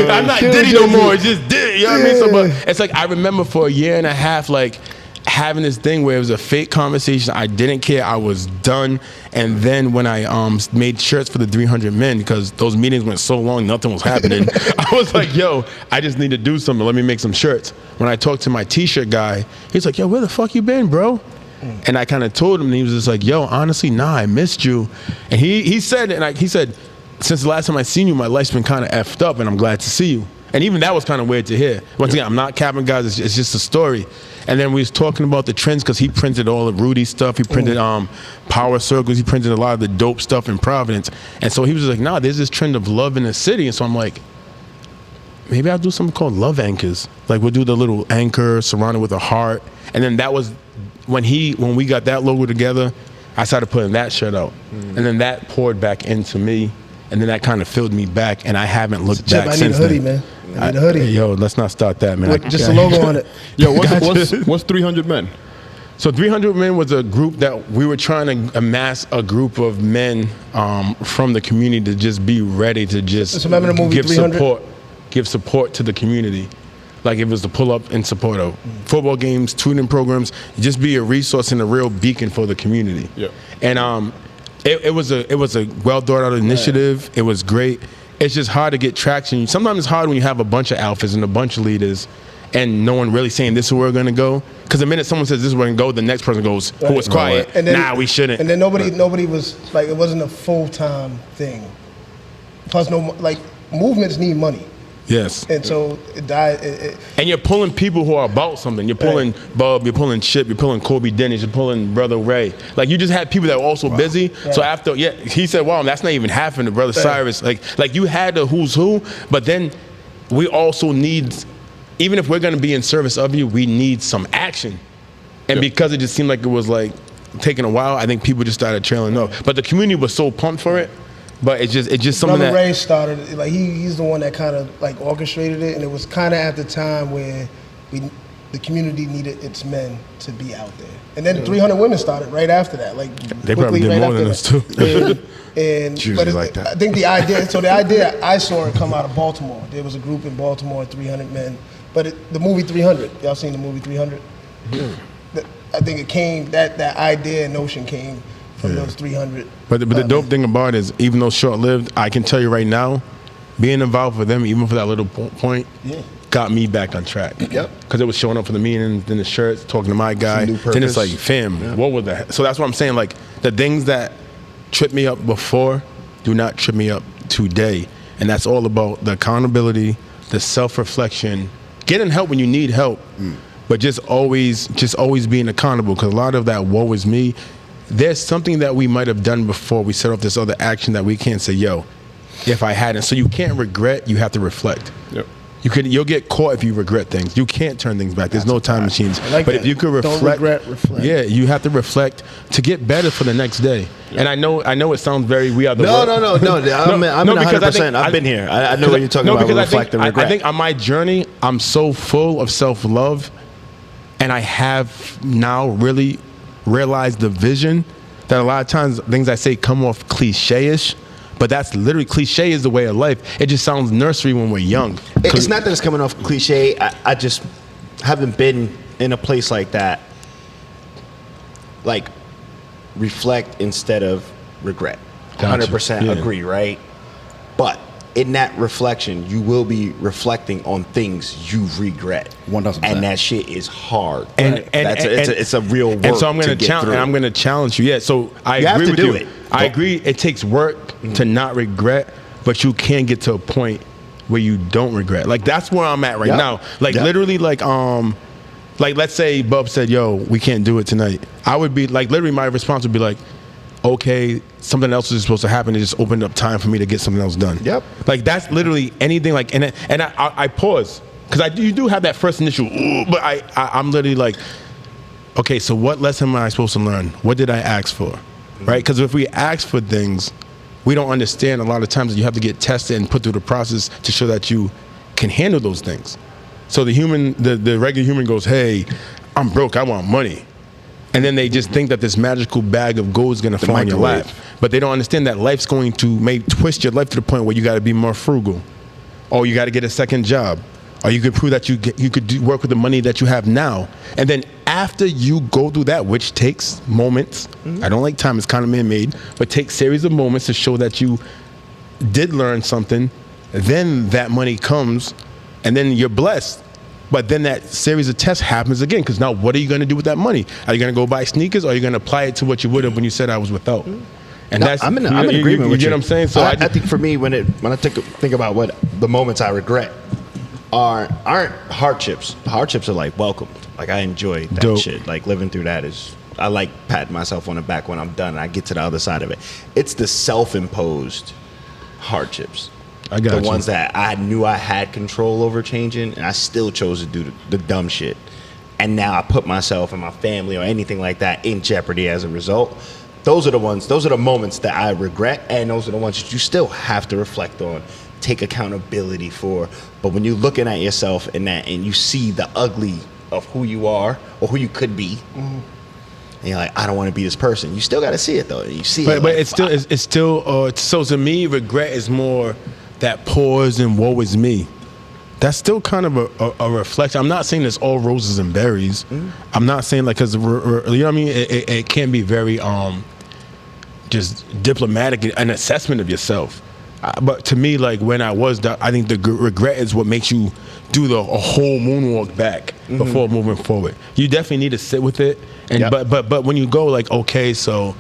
I'm not Diddy no more. It's just Diddy. You know what I mean? So, but it's like, I remember for a year and a half, like, having this thing where it was a fake conversation. I didn't care. I was done. And then when I made shirts for the 300 men, because those meetings went so long, nothing was happening. I was like, yo, I just need to do something. Let me make some shirts. When I talked to my t-shirt guy, he's like, yo, where the fuck you been, bro? And I kind of told him, and he was just like, yo, honestly, nah, I missed you. And he said, since the last time I seen you, my life's been kind of effed up, and I'm glad to see you. And even that was kind of weird to hear. Once again, I'm not capping, guys. It's just a story. And then we was talking about the trends because he printed all the Rudy stuff. He printed Power Circles. He printed a lot of the dope stuff in Providence. And so he was like, nah, there's this trend of love in the city. And so I'm like, maybe I'll do something called Love Anchors. Like we'll do the little anchor surrounded with a heart. And then that was when we got that logo together, I started putting that shirt out. And then that poured back into me. And then that kind of filled me back, and I haven't looked back since then. I need a hoodie, man. I need a hoodie. Yo, let's not start that, man. Just a logo on it. Yo, what's 300 Men? So 300 Men was a group that we were trying to amass a group of men from the community to just be ready to just give support to the community. Like it was to pull up in support of football games, tutoring programs, just be a resource and a real beacon for the community. Yeah. And it was a well thought out initiative. It was great. It's just hard to get traction. Sometimes it's hard when you have a bunch of alphas and a bunch of leaders and no one really saying this is where we're going to go. Because the minute someone says this is where we're going to go, the next person goes, who was quiet, and then, nah, we shouldn't. And then nobody was, like, it wasn't a full-time thing. Plus, movements need money. Yes. And so it died. And you're pulling people who are about something. You're pulling Bub, you're pulling Chip, you're pulling Kobe Dennis, you're pulling Brother Ray. Like you just had people that were also busy. Right. So after, he said, wow, that's not even happening to Brother Cyrus. Like you had the who's who, but then we also need, even if we're going to be in service of you, we need some action. And because it just seemed like it was like taking a while, I think people just started trailing off. But the community was so pumped for it. But it's just something Brother that Ray started. Like he's the one that kind of like orchestrated it, and it was kind of at the time where the community needed its men to be out there. And then 300 Women started right after that. Like they probably did more than us too. I think the idea I saw it come out of Baltimore. There was a group in Baltimore, 300 Men. But the movie 300, y'all seen the movie 300? Yeah. I think it came that idea and notion came from those 300. But the dope thing about it is, even though short-lived, I can tell you right now, being involved with them, even for that little point, got me back on track. Yep. Because it was showing up for the meetings, then the shirts, talking to my guy. Then it's like, fam, what was that? So that's what I'm saying. Like, the things that tripped me up before do not trip me up today. And that's all about the accountability, the self-reflection, getting help when you need help, but just always being accountable. Because a lot of that woe is me, there's something that we might have done before we set off this other action that we can't say, yo, if I hadn't. So you can't regret, you have to reflect. Yep. You'll get caught if you regret things. You can't turn things back. There's no time machines. But if you could reflect, reflect. Yeah, you have to reflect to get better for the next day. Yeah. And I know it sounds very we are the world. No. I'm 100%. I've been here. I know what you're talking about. Reflect and regret. I think on my journey, I'm so full of self-love, and I have now really realized the vision that a lot of times things I say come off cliche-ish, but that's literally cliche is the way of life. It just sounds nursery when we're young. It's not that it's coming off cliche. I just haven't been in a place like that. Like, reflect instead of regret. 100% agree, right? But in that reflection, you will be reflecting on things you regret. 1,000%. And that shit is hard. It's a real work. And so I'm going to challenge you. Yeah. So I agree with you. I agree. It takes work to not regret, but you can get to a point where you don't regret. Like that's where I'm at right now. Like literally, like let's say Bub said, "Yo, we can't do it tonight." I would be like, literally, my response would be like, okay, something else is supposed to happen. It just opened up time for me to get something else done. Yep. Like that's literally anything. Like and I pause because you do have that first initial, but I'm literally like, okay, so what lesson am I supposed to learn? What did I ask for? right? Because if we ask for things, we don't understand a lot of times that you have to get tested and put through the process to show that you can handle those things. So the regular human goes, hey, I'm broke, I want money. And then they just think that this magical bag of gold is going to fall in your lap. But they don't understand that life's going to twist your life to the point where you got to be more frugal. Or you got to get a second job. Or you could prove that you could work with the money that you have now. And then after you go through that, which takes moments, I don't like time, it's kind of man-made, but takes series of moments to show that you did learn something, then that money comes, and then you're blessed. But then that series of tests happens again, because now what are you going to do with that money? Are you going to go buy sneakers, or are you going to apply it to what you would have when you said I was without? And no, that's I'm in agreement with you. You get what I'm saying? So I think for me, when I think about what the moments I regret aren't hardships. Hardships are like welcomed. Like I enjoy that shit. Like living through that I like patting myself on the back when I'm done and I get to the other side of it. It's the self-imposed hardships. I got the ones that I knew I had control over changing, and I still chose to do the dumb shit. And now I put myself and my family or anything like that in jeopardy as a result. Those are the moments that I regret, and those are the ones that you still have to reflect on, take accountability for. But when you're looking at yourself in that and you see the ugly of who you are or who you could be, and you're like, I don't want to be this person. You still got to see it though. You see it. But it's still so to me, regret is more that pause and woe is me. That's still kind of a reflection. I'm not saying it's all roses and berries. I'm not saying like, because you know what I mean. It can be very just diplomatic, an assessment of yourself. But to me, like when I think the regret is what makes you do a whole moonwalk back before moving forward. You definitely need to sit with it. And but when you go like, okay, so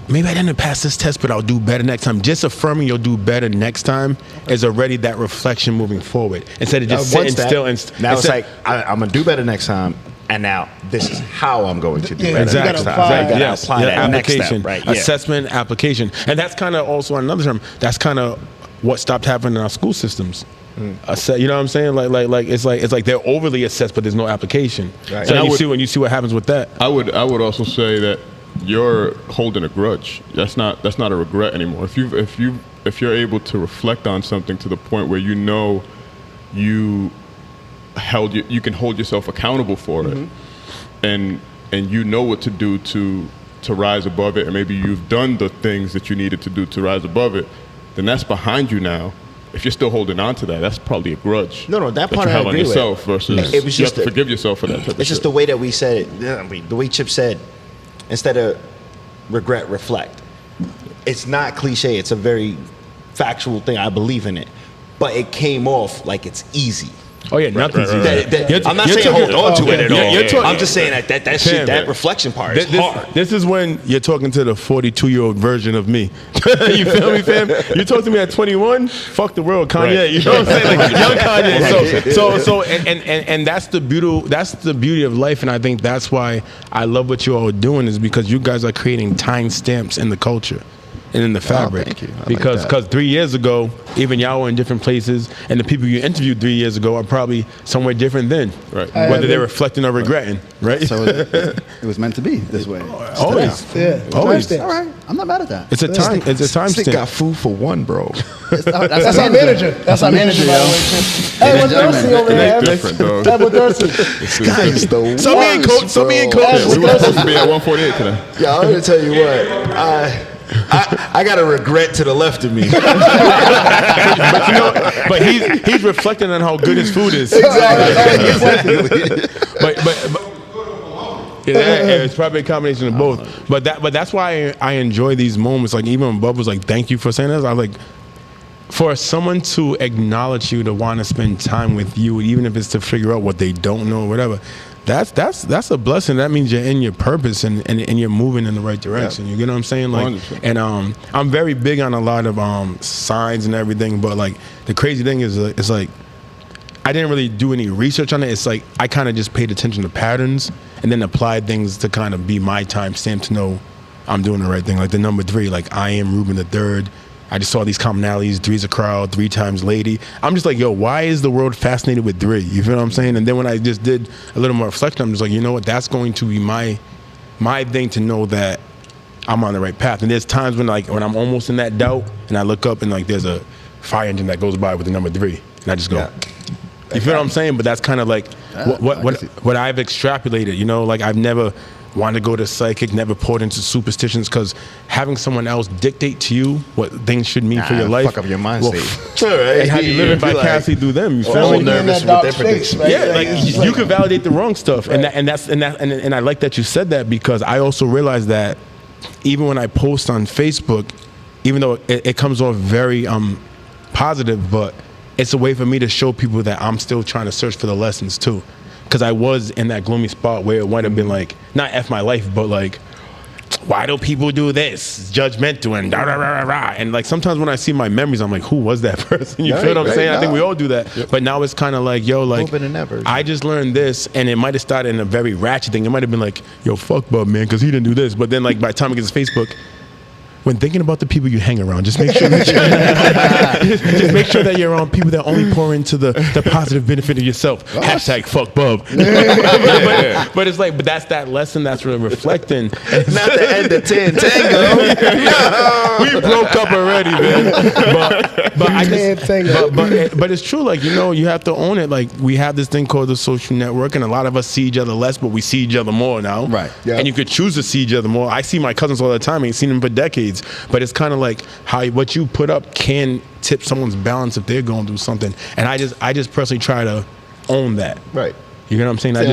maybe I didn't pass this test, but I'll do better next time. Just affirming you'll do better next time is already that reflection moving forward. Instead of just sitting still. Now it's like, I'm going to do better next time. And now this is how I'm going to do better next time. Apply that application, next step, right? Assessment, application. And that's kind of also another term. That's kind of what stopped happening in our school systems. You know what I'm saying? Like it's like they're overly assessed, but there's no application. Right. So when you see what happens with that. I would also say that you're holding a grudge. That's not a regret anymore. If you're able to reflect on something to the point where you know you can hold yourself accountable for it, and you know what to do to rise above it, and maybe you've done the things that you needed to do to rise above it, then that's behind you now. If you're still holding on to that, that's probably a grudge. No, that part you I have agree on yourself with. Versus it was you have to forgive yourself for that type of shit. It's just the way that we said it. The way Chip said, instead of regret, reflect. It's not cliche. It's a very factual thing. I believe in it. But it came off like it's easy. Oh yeah, nothing's easy. I'm not saying hold on to it at all. I'm just saying that shit, that reflection part is hard. This is when you're talking to the 42-year-old version of me. You feel me, fam? You talk to me at 21, fuck the world, Kanye. Right. You know what I'm saying? Like young Kanye. So and that's the beauty of life, and I think that's why I love what you all are doing, is because you guys are creating time stamps in the culture and in the fabric. Thank you. Because 3 years ago, even y'all were in different places, and the people you interviewed 3 years ago are probably somewhere different then. Right. Whether they're reflecting or regretting, right? So it was meant to be this way. Always. Yeah. Always. All right. I'm not mad at that. It's a time Stick stamp. got food for one, bro. That's our manager. That's our manager, by the way. Hey, what's Darcy over there? Different, dog. Hey, what's Darcy? So me and Coach. We were supposed to be at 148 today. Yeah, I'm gonna tell you what. I got a regret to the left of me. but he's reflecting on how good his food is. Exactly. but it's probably a combination of both. But that's why I enjoy these moments. Like even when Bub was like, "Thank you for saying this," I was like, for someone to acknowledge you, to want to spend time with you, even if it's to figure out what they don't know or whatever. That's a blessing. That means you're in your purpose and you're moving in the right direction. You get what I'm saying? Like, 100%. And I'm very big on a lot of signs and everything. But like the crazy thing is, it's like I didn't really do any research on it. It's like I kind of just paid attention to patterns and then applied things to kind of be my time stamp to know I'm doing the right thing. Like the number 3, like I am Ruben the Third. I just saw these commonalities. 3's a crowd, 3 times lady. I'm just like, yo, why is the world fascinated with 3? You feel what I'm saying? And then when I just did a little more reflection, I'm just like, you know what? That's going to be my thing to know that I'm on the right path. And there's times when I'm almost in that doubt and I look up and like there's a fire engine that goes by with the number 3 and I just go, you feel what I'm saying? But that's kind of like what I've extrapolated, you know, like I've never wanted to go to psychic, never poured into superstitions, because having someone else dictate to you what things should mean for your life. Fuck up your mind state. And how you live it vicariously through them. You feel me? Nervous with their prediction. Right? Yeah, like you can validate the wrong stuff, and I like that you said that, because I also realized that even when I post on Facebook, even though it comes off very positive, but it's a way for me to show people that I'm still trying to search for the lessons too. Because I was in that gloomy spot where it might have been like, not F my life, but like, why do people do this? Judgmental and da da da da da. And like sometimes when I see my memories, I'm like, who was that person? You feel what I'm saying? I think we all do that. Yep. But now it's kind of like, yo, like, I just learned this, and it might have started in a very ratchet thing. It might have been like, yo, fuck Bub, man, because he didn't do this. But then like by the time it gets to Facebook, when thinking about the people you hang around, just make sure just make sure that you're around people that only pour into the positive benefit of yourself. Hashtag fuck Bub. But it's like, but that's that lesson that's really reflecting. Not the end of 10 Tango. We broke up already, man. But it's true. Like, you know, you have to own it. Like, we have this thing called the social network, and a lot of us see each other less, but we see each other more now. Right. Yeah. And you could choose to see each other more. I see my cousins all the time. I ain't seen them for decades. But it's kind of like how what you put up can tip someone's balance if they're going through something. And I just personally try to own that. Right. You know what I'm saying? I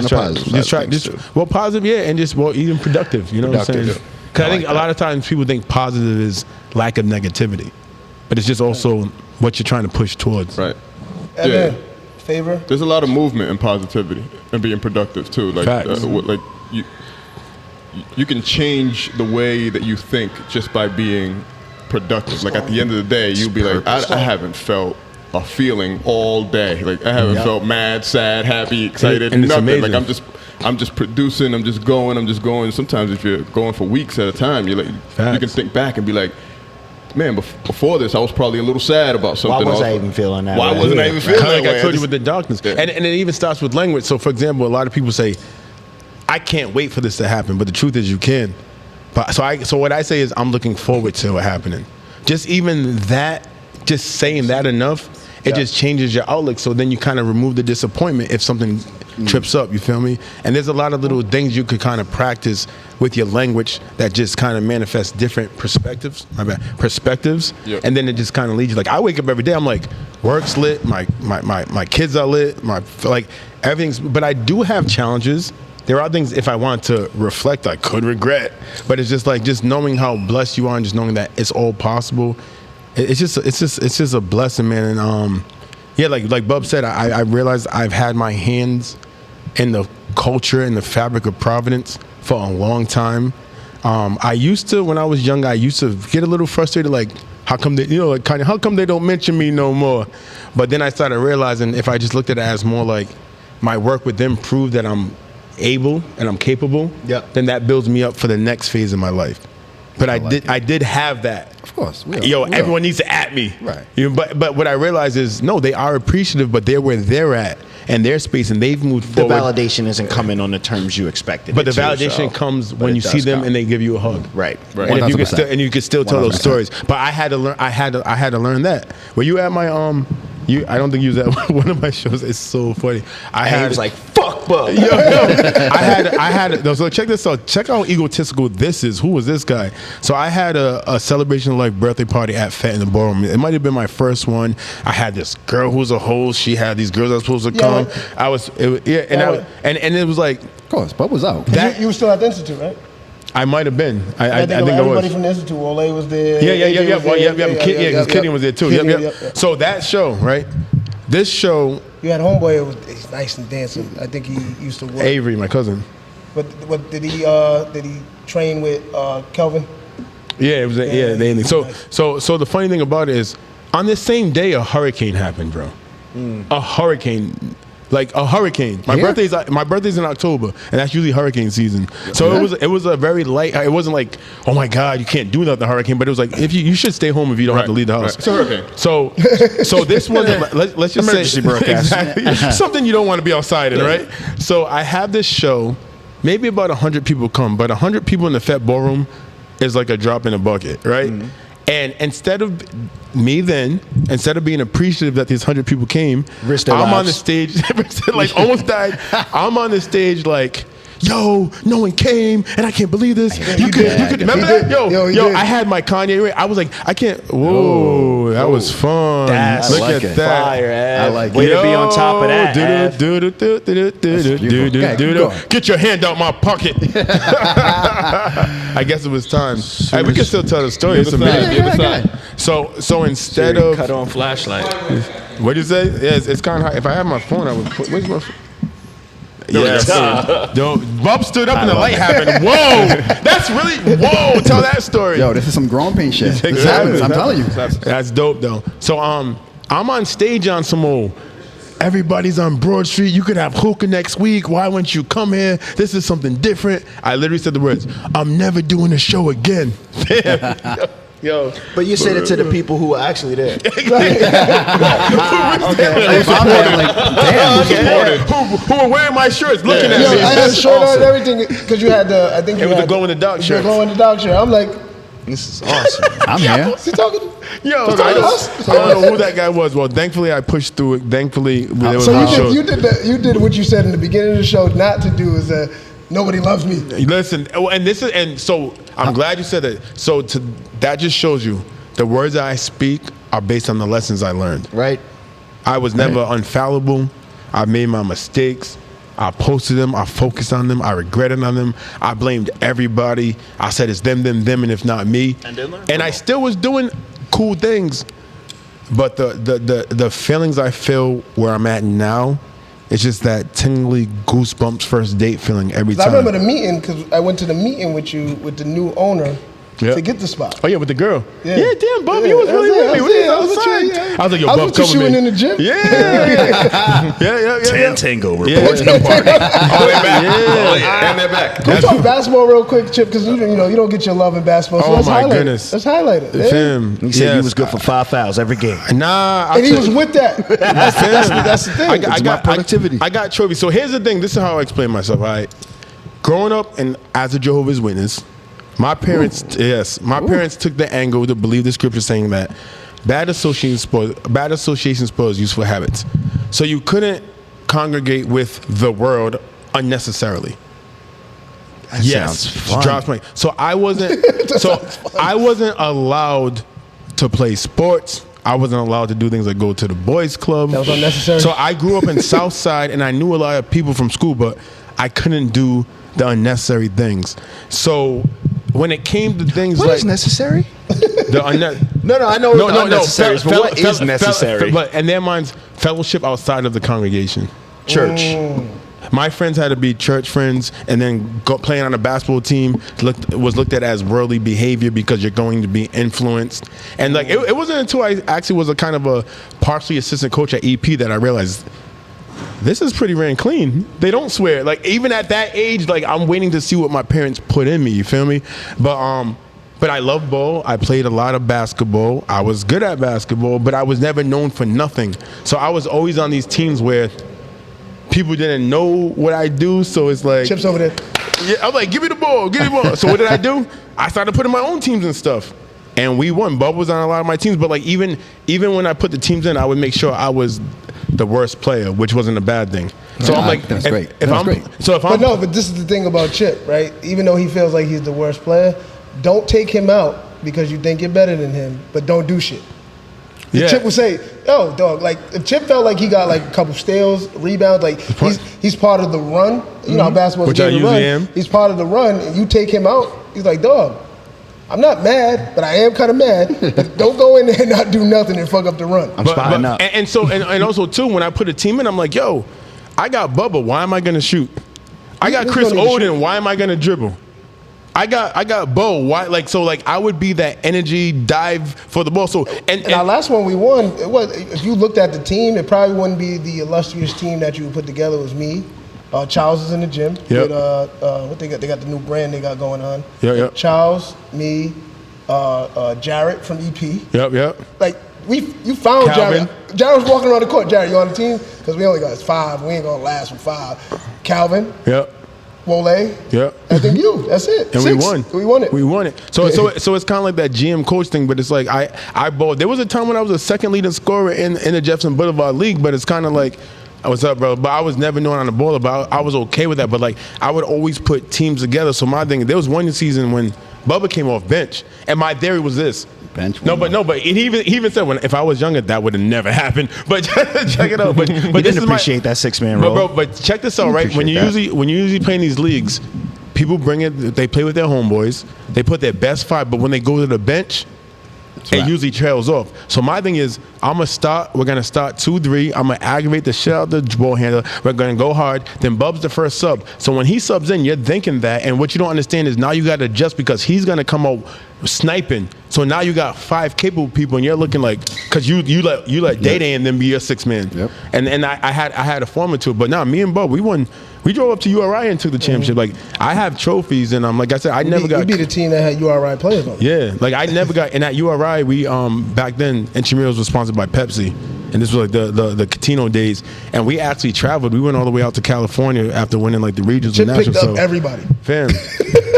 positive, yeah, and even productive. You know what I'm saying? Because I think a lot of times people think positive is lack of negativity, but it's just also what you're trying to push towards. Right. Evan, favor? There's a lot of movement in positivity and being productive too. Like, you can change the way that you think just by being productive. Like at the end of the day, you'll be like, I haven't felt a feeling all day. Like I haven't felt mad, sad, happy, excited, and nothing. Like I'm just producing, I'm just going. Sometimes if you're going for weeks at a time, you can think back and be like, man, before this, I was probably a little sad about something. Why was I even feeling that? Why wasn't I even feeling that? Like I told you with the darkness. And it even starts with language. So for example, a lot of people say, I can't wait for this to happen, but the truth is you can. But so what I say is I'm looking forward to it happening. Just even that, just saying that enough, it just changes your outlook. So then you kind of remove the disappointment if something trips up, you feel me? And there's a lot of little things you could kind of practice with your language that just kind of manifest different perspectives. Yep. And then it just kind of leads you. Like I wake up every day, I'm like, work's lit, my kids are lit, everything's, but I do have challenges. There are things, if I want to reflect, I could regret, but it's just like just knowing how blessed you are and just knowing that it's all possible. It's just a blessing, man. And like Bub said, I realized I've had my hands in the culture and the fabric of Providence for a long time. I used to, when I was young, I used to get a little frustrated, like how come they, how come they don't mention me no more? But then I started realizing if I just looked at it as more like my work with them proved that I'm able and I'm capable, then that builds me up for the next phase of my life. But I did have that. Of course. Everyone needs to at me. Right. But what I realized is, no, they are appreciative, but they're where they're at and their space, and they've moved forward. The validation isn't coming on the terms you expected. But the validation comes when you see them and they give you a hug. Right. And if you can still tell those stories. But I had to learn. I had to learn that. Were you at my I don't think you was at one of my shows. It's so funny. He was like, "Fuck, Bub." I had. So check this out. Check out how egotistical this is. Who was this guy? So I had a celebration of life birthday party at Fat in the Ballroom. It might have been my first one. I had this girl who was a host. She had these girls that were supposed to come. And it was like, of course, Bub was out. You were still at the Institute, right? I might have been. I think I was. Everybody from the Institute, Ole was there. Yeah. Killian was there too. Yep. So that show, right? This show. You had homeboy. He's nice and dancing. I think he used to work. Avery, my cousin. But what did he train with Kelvin? Yeah, it was. So the funny thing about it is, on this same day, a hurricane happened, bro. A hurricane. Like a hurricane. My birthday's in October, and that's usually hurricane season. So it was a very light. It wasn't like, oh my God, you can't do nothing hurricane. But it was like, if you should stay home if you don't have to leave the house. It's a hurricane. So this wasn't. Let's just emergency say broadcast. Exactly, something you don't want to be outside in, right? So I have this show. Maybe about 100 people come, but 100 people in the Fat Ballroom. is like a drop in a bucket, right? And instead of being appreciative that these 100 people came, Risked their I'm on the lives. stage, like almost died. I'm on the stage like, yo, no one came, and I can't believe this. You could remember that? Yo, I had my Kanye ring. I was like, I can't. Whoa, that was fun. That's Look like at it. that. Fire, Av. I like Way it. to be on top of that. Av. Get your hand out my pocket. I guess it was time. Hey, we can still tell the story. It's amazing. So instead of Cut on flashlight. what do you say? Yeah, it's kind of hard. If I had my phone, I would put. Where's my phone? Yes. Yo, Bub stood up and the light happened. Whoa, that's really whoa. Tell that story. Yo, this is some grown pain shit. This Exactly. happens. I'm telling you. That's dope though. So I'm on stage on some old. Everybody's on Broad Street. You could have hookah next week. Why wouldn't you come here? This is something different. I literally said the words, I'm never doing a show again. Yo. But you said it to the people who were actually there. Okay. If I'm there, like, damn. Who were wearing my shirts looking at Yo, me. I had a shirt on and everything because you had the. I think It you was had the glow in the dark shirt. The glow in the dark shirt. I'm like, This is awesome. I'm here. is he talking? Yo, Talking I to us? don't know who that guy was. Well, thankfully I pushed through it. Thankfully, there was So no shows. you did what you said in the beginning of the show not to do is nobody loves me. Listen, and so I'm glad you said that. So that just shows you the words I speak are based on the lessons I learned. Right? I was never infallible. I made my mistakes. I posted them. I focused on them. I regretted on them. I blamed everybody. I said it's them, and if not me. And I still was doing cool things. But the feelings I feel where I'm at now, it's just that tingly goosebumps first date feeling every I time. remember the meeting because I went to the meeting with you with the new owner Yep. to get the spot. Oh yeah, with the girl. Yeah. Damn, Bub, Yeah, you was I really was with there, me. I was with you, I yeah. was like, yo, I was Bub, with you come with shooting me. in the gym. Yeah. Tango Yeah. reporting the party. Oh, they're back. Oh, yeah. And they're back. Can we talk basketball real quick, Chip? Because you don't get your love in basketball. So Oh, let's my highlight goodness. It. Let's highlight it. Yeah. Fam, He said yes. he was good for 5 fouls every game. Nah, And he was with that. That's the thing. It's my productivity. I got trophies. So here's the thing. This is how I explain myself. All right, growing up and as a Jehovah's Witness, my parents, parents took the angle to believe the scripture saying that bad association spoils useful habits. So you couldn't congregate with the world unnecessarily. That sounds fun. Drops money. So I wasn't. I wasn't allowed to play sports. I wasn't allowed to do things like go to the boys' club. That was unnecessary. So I grew up in South Side, and I knew a lot of people from school, but I couldn't do the unnecessary things. So when it came to things What like is necessary? the No, I know it's unnecessary, but what is necessary? But in their minds, fellowship outside of the congregation. Church. My friends had to be church friends, and then playing on a basketball team was looked at as worldly behavior because you're going to be influenced. And like it wasn't until I actually was a kind of a partially assistant coach at EP that I realized this is pretty ran clean. They don't swear. Like even at that age, like I'm waiting to see what my parents put in me. You feel me? But I love ball. I played a lot of basketball. I was good at basketball, but I was never known for nothing. So I was always on these teams where people didn't know what I do, so it's like Chip's over there. Yeah, I'm like, give me the ball. So what did I do? I started putting my own teams and stuff, and we won. Bub was on a lot of my teams, but like even when I put the teams in, I would make sure I was the worst player, which wasn't a bad thing. So I'm like, that's great. But this is the thing about Chip, right? Even though he feels like he's the worst player, don't take him out because you think you're better than him, but don't do shit. Yeah. Chip would say, "Oh, dog, like if Chip felt like he got like a couple steals, rebounds, like he's part of the run. You know how basketball's Which I a game to usually run. am. He's part of the run, and you take him out. He's like, dog, I'm not mad, but I am kind of mad. But don't go in there and not do nothing and fuck up the run. I'm spotting up. And also too, when I put a team in, I'm like, yo, I got Bubba. Why am I gonna shoot? I got Who's Chris gonna shoot? Oden. Why am I gonna dribble? I got Bo. Why? I would be that energy dive for the ball. So and our last one we won, it was, if you looked at the team, it probably wouldn't be the illustrious team that you put together. It was me. Charles is in the gym. Yep. With, what they got? They got the new brand they got going on. Yep. Charles, me, Jarrett from EP. Yep. Like you found Calvin. Jarrett. Jarrett was walking around the court. Jarrett, you on the team? Because we only got 5. We ain't gonna last with 5. Calvin. Yep. Wole. Yeah. I think you. That's it. And 6. we won. We won it. We won it. So it's kind of like that GM coach thing, but it's like I bowled. There was a time when I was a second leading scorer in the Jefferson Boulevard League, but it's kind of like, what's up, bro? But I was never known on the bowler, but I was okay with that. But like, I would always put teams together. So my thing, there was one season when Bubba came off bench, and my theory was this. Bench. But he even said if I was younger, that would have never happened. But check it out. But You this didn't is appreciate that 6-man role. But check this out, right? When you usually play in these leagues, people bring it. They play with their homeboys. They put their best 5. But when they go to the bench, it usually trails off. So my thing is, we're gonna start 2-3. I'm gonna aggravate the shit out of the ball handler. We're gonna go hard. Then Bub's the first sub. So when he subs in, you're thinking that, and what you don't understand is now you gotta adjust because he's gonna come out sniping. So now you got 5 capable people, and you're looking like, because you let Day and then be your 6-man. Yep. And I had a form or two, but now me and Bub, we won. We drove up to URI and took the championship. Like, I have trophies, and like I said, I never got. We beat a team that had URI players on it. Yeah, like I never got. And at URI, we back then, Intramuros was sponsored by Pepsi, and this was like the Catino days. And we actually traveled. We went all the way out to California after winning like the regions Chip and picked nationals. up everybody. Fam,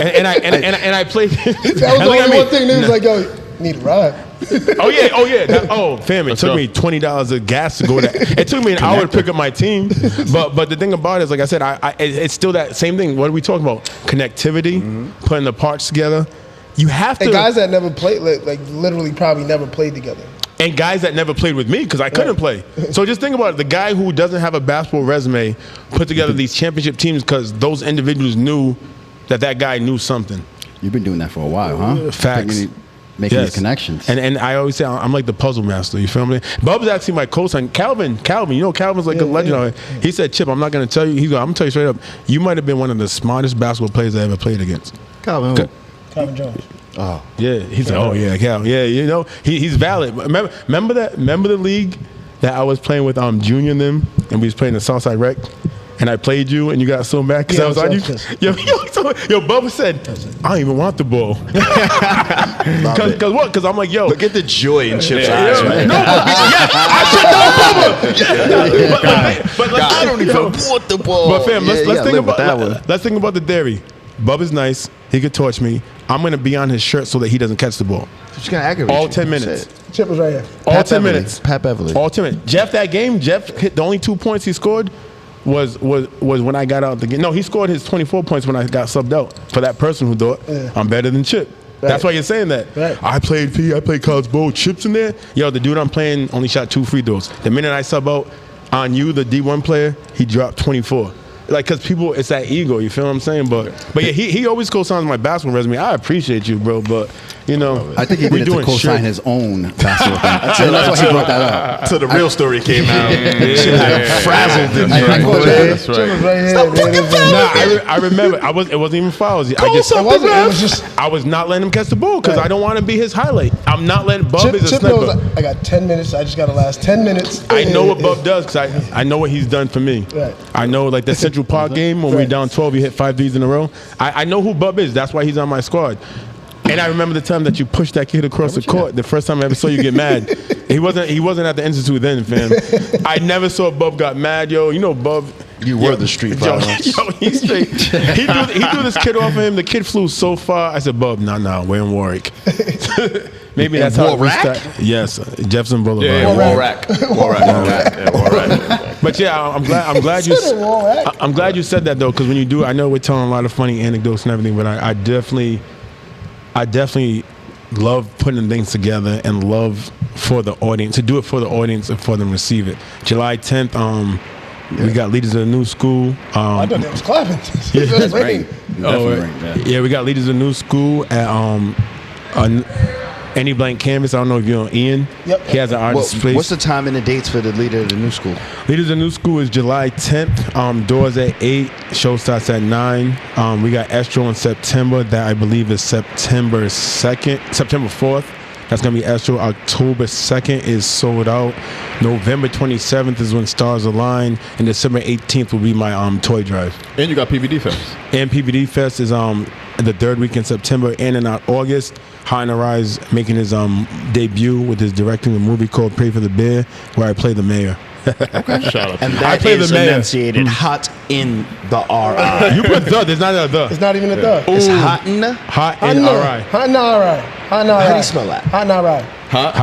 and I played. That was the only one thing. They was like, yo, need a ride. Oh yeah. Fam, it took me $20 of gas to go there. It took me an hour to pick up my team. But the thing about it is, like I said, it's still that same thing. What are we talking about? Connectivity, putting the parts together. You have to. And guys that never played, like literally probably never played together. And guys that never played with me because I couldn't play. So just think about it. The guy who doesn't have a basketball resume put together these championship teams because those individuals knew that guy knew something. You've been doing that for a while, huh? Facts. Making these connections. And I always say I'm like the puzzle master. You feel me? Bub's actually my co-sign. Calvin, you know Calvin's like a legend. Yeah. He said, Chip, I'm not going to tell you. I'm going to tell you straight up. You might have been one of the smartest basketball players I ever played against. Calvin Jones. Oh. Yeah. He's like, oh, yeah, Cal. Yeah, you know, he's valid. Remember the league that I was playing with Junior and them, and we was playing the Southside Rec? And I played you, and you got so mad because I was on you. Yo, Bubba said, I don't even want the ball. Because what? Because I'm like, yo. Look at the joy in Chip's eyes, right? No, I shut down Bubba. But I don't even want the ball. But fam, let's think about the dairy. Bubba's nice. He could torch me. I'm going to be on his shirt so that he doesn't catch the ball. Just gonna aggravate all you. 10 minutes. Chip was right here. All 10 minutes. Pat Beverly. All 10 minutes. Jeff, that game, hit the only 2 points he scored was when I got out the game. No, he scored his 24 points when I got subbed out for that person who thought I'm better than Chip. Right. That's why you're saying that. Right. I played college ball. Chip's in there. Yo, the dude I'm playing only shot 2 free throws. The minute I sub out on you, the D1 player, he dropped 24. Like, because people, it's that ego, you feel what I'm saying? But yeah, he always co-signs my basketball resume. I appreciate you, bro, but, you know. I think he needed to co-sign his own basketball thing. That's why he brought that up. Until the real story came out. Frazzled. That's right. I remember. It wasn't even fouls. I was not letting him catch the ball because I don't want to be his highlight. I'm not letting Bub is a sniper. Knows I got 10 minutes. I just got to last 10 minutes. I know what Bub does because I know what he's done for me. Right. I know, like the Central Park game when we're down 12, you hit 5 threes in a row. I know who Bub is. That's why he's on my squad. And I remember the time that you pushed that kid across the court. The first time I ever saw you get mad. He wasn't at the institute then, fam. I never saw Bub got mad, yo. You know Bub. You were the street violence. Yo, he's straight. He threw this kid off of him. The kid flew so far. I said, Bub, no, we're in Warwick. Maybe that's how it restarted. Yes, Jefferson Boulevard. Yeah, Warwick. But yeah, I'm glad you said that though, because when you do, I know we're telling a lot of funny anecdotes and everything, but I definitely love putting things together and love for the audience, to do it for the audience and for them to receive it. July 10th, we got Leaders of the New School. I thought that was clapping. That's right. Yeah, we got Leaders of the New School at Any Blank Canvas. I don't know if you know Ian. Yep. He has an artist place. What's the time and the dates for the Leader of the New School? Leaders of the New School is July 10th. Doors at 8. Show starts at 9. We got Estro in September. That I believe is September 4th. That's going to be Estro. October 2nd is sold out. November 27th is when Stars Align. And December 18th will be my toy drive. And you got PBD Fest. And PBD Fest is the third week in September and in August. HotinRi is making his debut with his directing a movie called Pray for the Bear, where I play the mayor. Shout out to And you. that play the is mayor. enunciated hot in the RI. You put the. There's not a the. It's not even a thug. It's hot in the. Hot and RI. Hot and RI. Hot and RI. How do you spell that? Hot and RI. Hot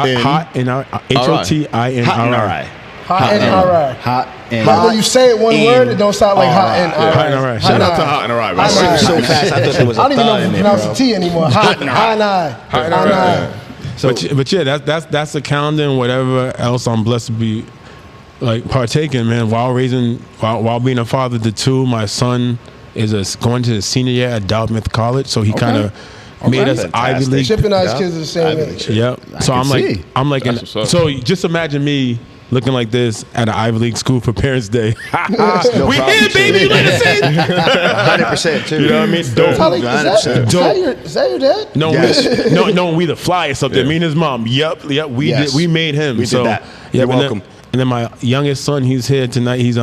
and HOTINRI. Hot in RI. Hot and RI. Hot and But when you say it one in word, it don't sound like hot and RI. Hot and RI. Shout out to Hot and Rye, Hot man. and So fast, I thought there was a I don't even know thought if in you there, pronounce bro. the T anymore. Hot and I. Hot and I. But yeah, that's the calendar and whatever else I'm blessed to be like partaking, man. While being a father to two, my son is going to the senior year at Dartmouth College, so he kind of made us Fantastic. Ivy League. Chip and I's kids are the same age. Yep. So can see. That's what's up. so just imagine me looking like this at an Ivy League school for Parents Day. No We problem. here, baby. Let us in. 100% too. You know what I mean? Dope. Tyler, is that your dad? No, Yes. no, we the flyest up there. Me and his mom. Yep, we Yes. did. We made him. We did so, that. Yeah, You're welcome. And then my youngest son, he's here tonight. He's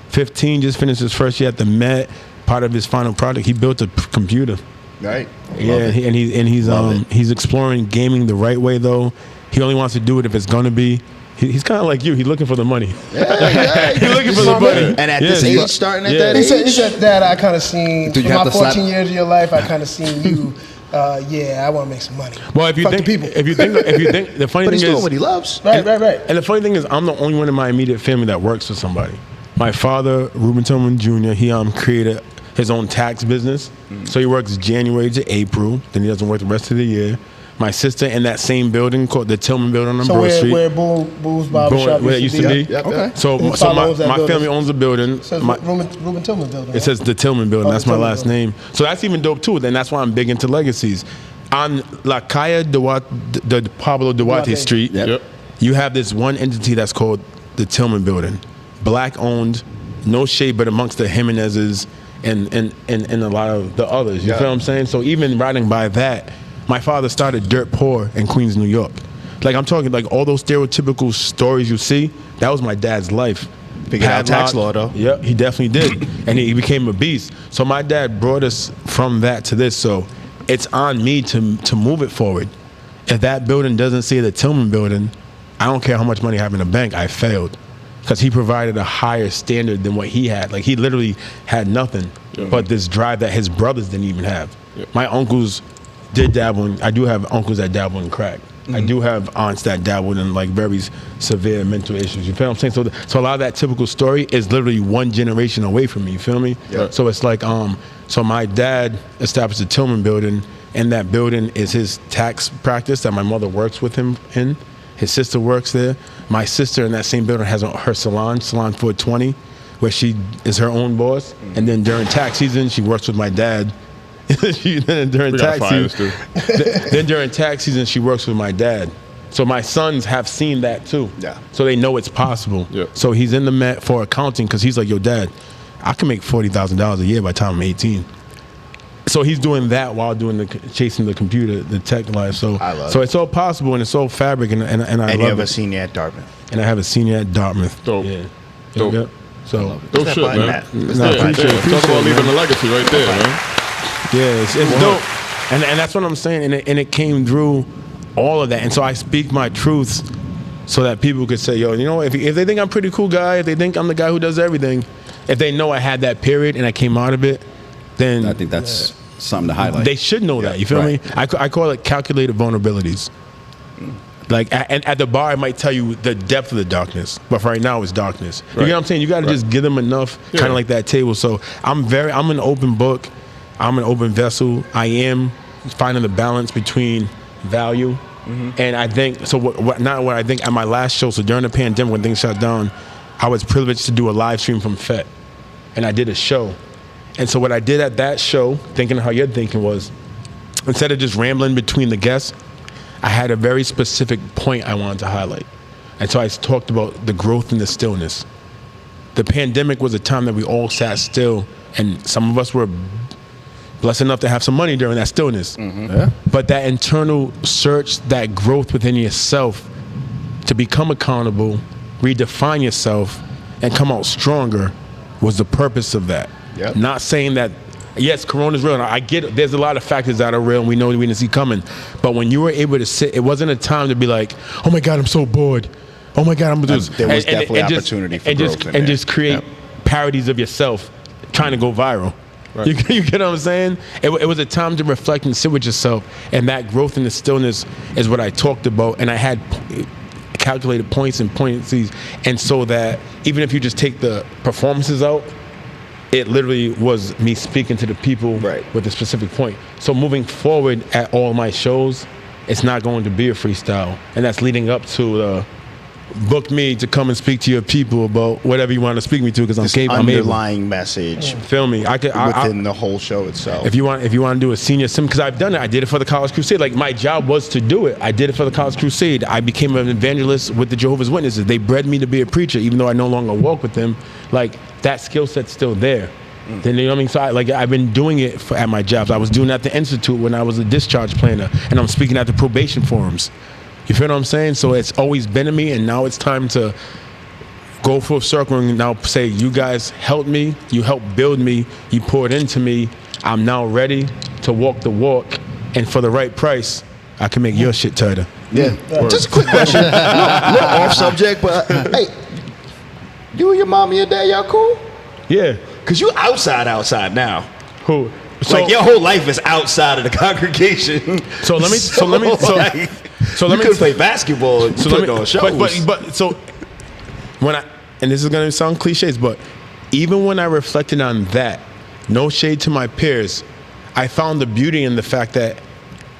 15, just finished his first year at the Met. Part of his final project, he built a computer. Right. Yeah, he's exploring gaming the right way though. He only wants to do it if it's gonna be. He's kind of like you. He's looking for the money. He's looking for the money. And at this age, starting at that He age, said, Dad, I kind of seen, Do you in have my to slap- 14 years of your life, I kind of seen you. Yeah, I want to make some money. Well, if you Fuck think, the people. if you think, the funny but thing he's is, doing what he loves. Right. and the funny thing is, I'm the only one in my immediate family that works for somebody. My father, Reuben Tillman Jr., he created his own tax business. So he works January to April. Then he doesn't work the rest of the year. My sister in that same building called the Tillman Building on So Broad Street. where Boo's Barbershop where it used to be. Yep. Okay. So Who my owns that my building? family owns the building. It says My- Reuben Tillman building. It says the Tillman Building. Oh, That's the my Tillman last Building. name. So that's even dope too. Then that's why I'm big into legacies. On La Calle Duarte, the Pablo Duarte Duarte. Street, Yep. you have this one entity that's called the Tillman Building. Black owned, no shade, but amongst the Jimenezes and a lot of the others. You feel what I'm saying? So even riding by that, my father started dirt poor in Queens, New York. Like I'm talking like all those stereotypical stories you see, that was my dad's life. Figured out tax law, though. Yep, he definitely did. And he became a beast. So my dad brought us from that to this. So it's on me to move it forward. If that building doesn't say the Tillman Building, I don't care how much money I have in the bank, I failed. Because he provided a higher standard than what he had. Like he literally had nothing but this drive that his brothers didn't even have. My uncles did dabble in, I do have uncles that dabble in crack. I do have aunts that dabbled in like very severe mental issues. You feel what I'm saying? So a lot of that typical story is literally one generation away from me. You feel me? Yeah. So it's like, so my dad established the Tillman Building, and that building is his tax practice that my mother works with him in. His sister works there. My sister in that same building has her salon 420, where she is her own boss. And then during tax season, she works with my dad. Then during tax season, she works with my dad. So my sons have seen that too. Yeah. So they know it's possible. Yeah. So he's in the Met for accounting because he's like, yo, Dad, I can make $40,000 a year by the time I'm 18. So he's doing that while doing chasing the computer, the tech life. So I love so it. it's all possible and it's all fabric and I And love you have it. a senior at Dartmouth. And I have a senior at Dartmouth. Dope. Yeah. Dope. Yep. So Dope that shit, button man. at? No, appreciate it. Talk Appreciate about it, leaving man. a legacy right there, man. yeah, it's dope. And that's what I'm saying. And it came through all of that. And so I speak my truths so that people could say, yo, you know, if they think I'm a pretty cool guy, if they think I'm the guy who does everything, if they know I had that period and I came out of it, then I think that's something to highlight. they should know that. You feel Right. me? I call it calculated vulnerabilities. Like at the bar, I might tell you the depth of the darkness, but for right now, it's darkness. You know what I'm saying? You got to just give them enough, kind of like that table. So I'm an open book. I'm an open vessel. I am finding the balance between value, and I think so. What I think at my last show. So during the pandemic, when things shut down, I was privileged to do a live stream from FET, and I did a show. And so what I did at that show, thinking how you're thinking, was instead of just rambling between the guests, I had a very specific point I wanted to highlight. And so I talked about the growth and the stillness. The pandemic was a time that we all sat still, and some of us were blessed enough to have some money during that stillness. Yeah. But that internal search, that growth within yourself to become accountable, redefine yourself, and come out stronger was the purpose of that. Yep. Not saying that, yes, Corona's real. And I get it. There's a lot of factors that are real and we didn't see coming. But when you were able to sit, it wasn't a time to be like, oh my God, I'm so bored. oh my God, I'm gonna do this. There was definitely opportunity for growth in and there. just create parodies of yourself trying to go viral. Right. You get what I'm saying? It was a time to reflect and sit with yourself, and that growth in the stillness is what I talked about. And I had calculated points and pointsies, and so that even if you just take the performances out, it literally was me speaking to the people with a specific point. So moving forward at all my shows, it's not going to be a freestyle, and that's leading up to book me to come and speak to your people about whatever you want to speak me to, because I'm capable. Underlying message. Feel me? Within the whole show itself. If you want to do a senior sim, because I've done it. I did it for the College Crusade. Like, my job was to do it. I did it for the College Crusade. I became an evangelist with the Jehovah's Witnesses. They bred me to be a preacher, even though I no longer walk with them. Like, that skill set's still there. Then, you know what I mean? So I've been doing it at my jobs. I was doing it at the Institute when I was a discharge planner, and I'm speaking at the probation forums. You feel what I'm saying? So it's always been in me, and now it's time to go full circle and now say, you guys helped me, you helped build me, you poured into me. I'm now ready to walk the walk, and for the right price, I can make your shit tighter. Yeah. Just a quick question. No off subject, but hey, you and your mom and your dad, y'all cool? Yeah. Cause you outside now. Who? So, like, your whole life is outside of the congregation. So let me play basketball and put on shows. But so when and this is gonna sound cliches, but even when I reflected on that, no shade to my peers, I found the beauty in the fact that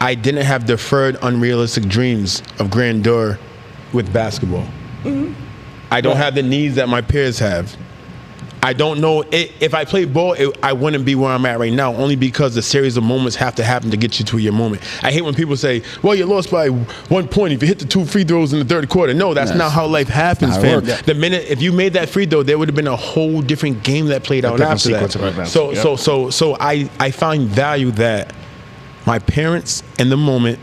I didn't have deferred, unrealistic dreams of grandeur with basketball. Mm-hmm. I don't have the needs that my peers have. I don't know if I played ball, I wouldn't be where I'm at right now, only because the series of moments have to happen to get you to your moment. I hate when people say, well, you lost by 1 point if you hit the 2 free throws in the third quarter. No, that's not how life happens, fam. The minute, if you made that free throw, there would have been a whole different game that played out after that. So I find value that my parents in the moment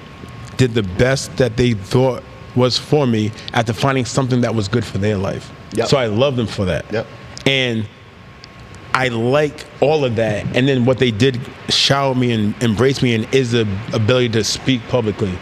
did the best that they thought was for me after finding something that was good for their life. Yep. So I love them for that. Yep. And I like all of that. And then what they did shower me and embrace me in is the ability to speak publicly.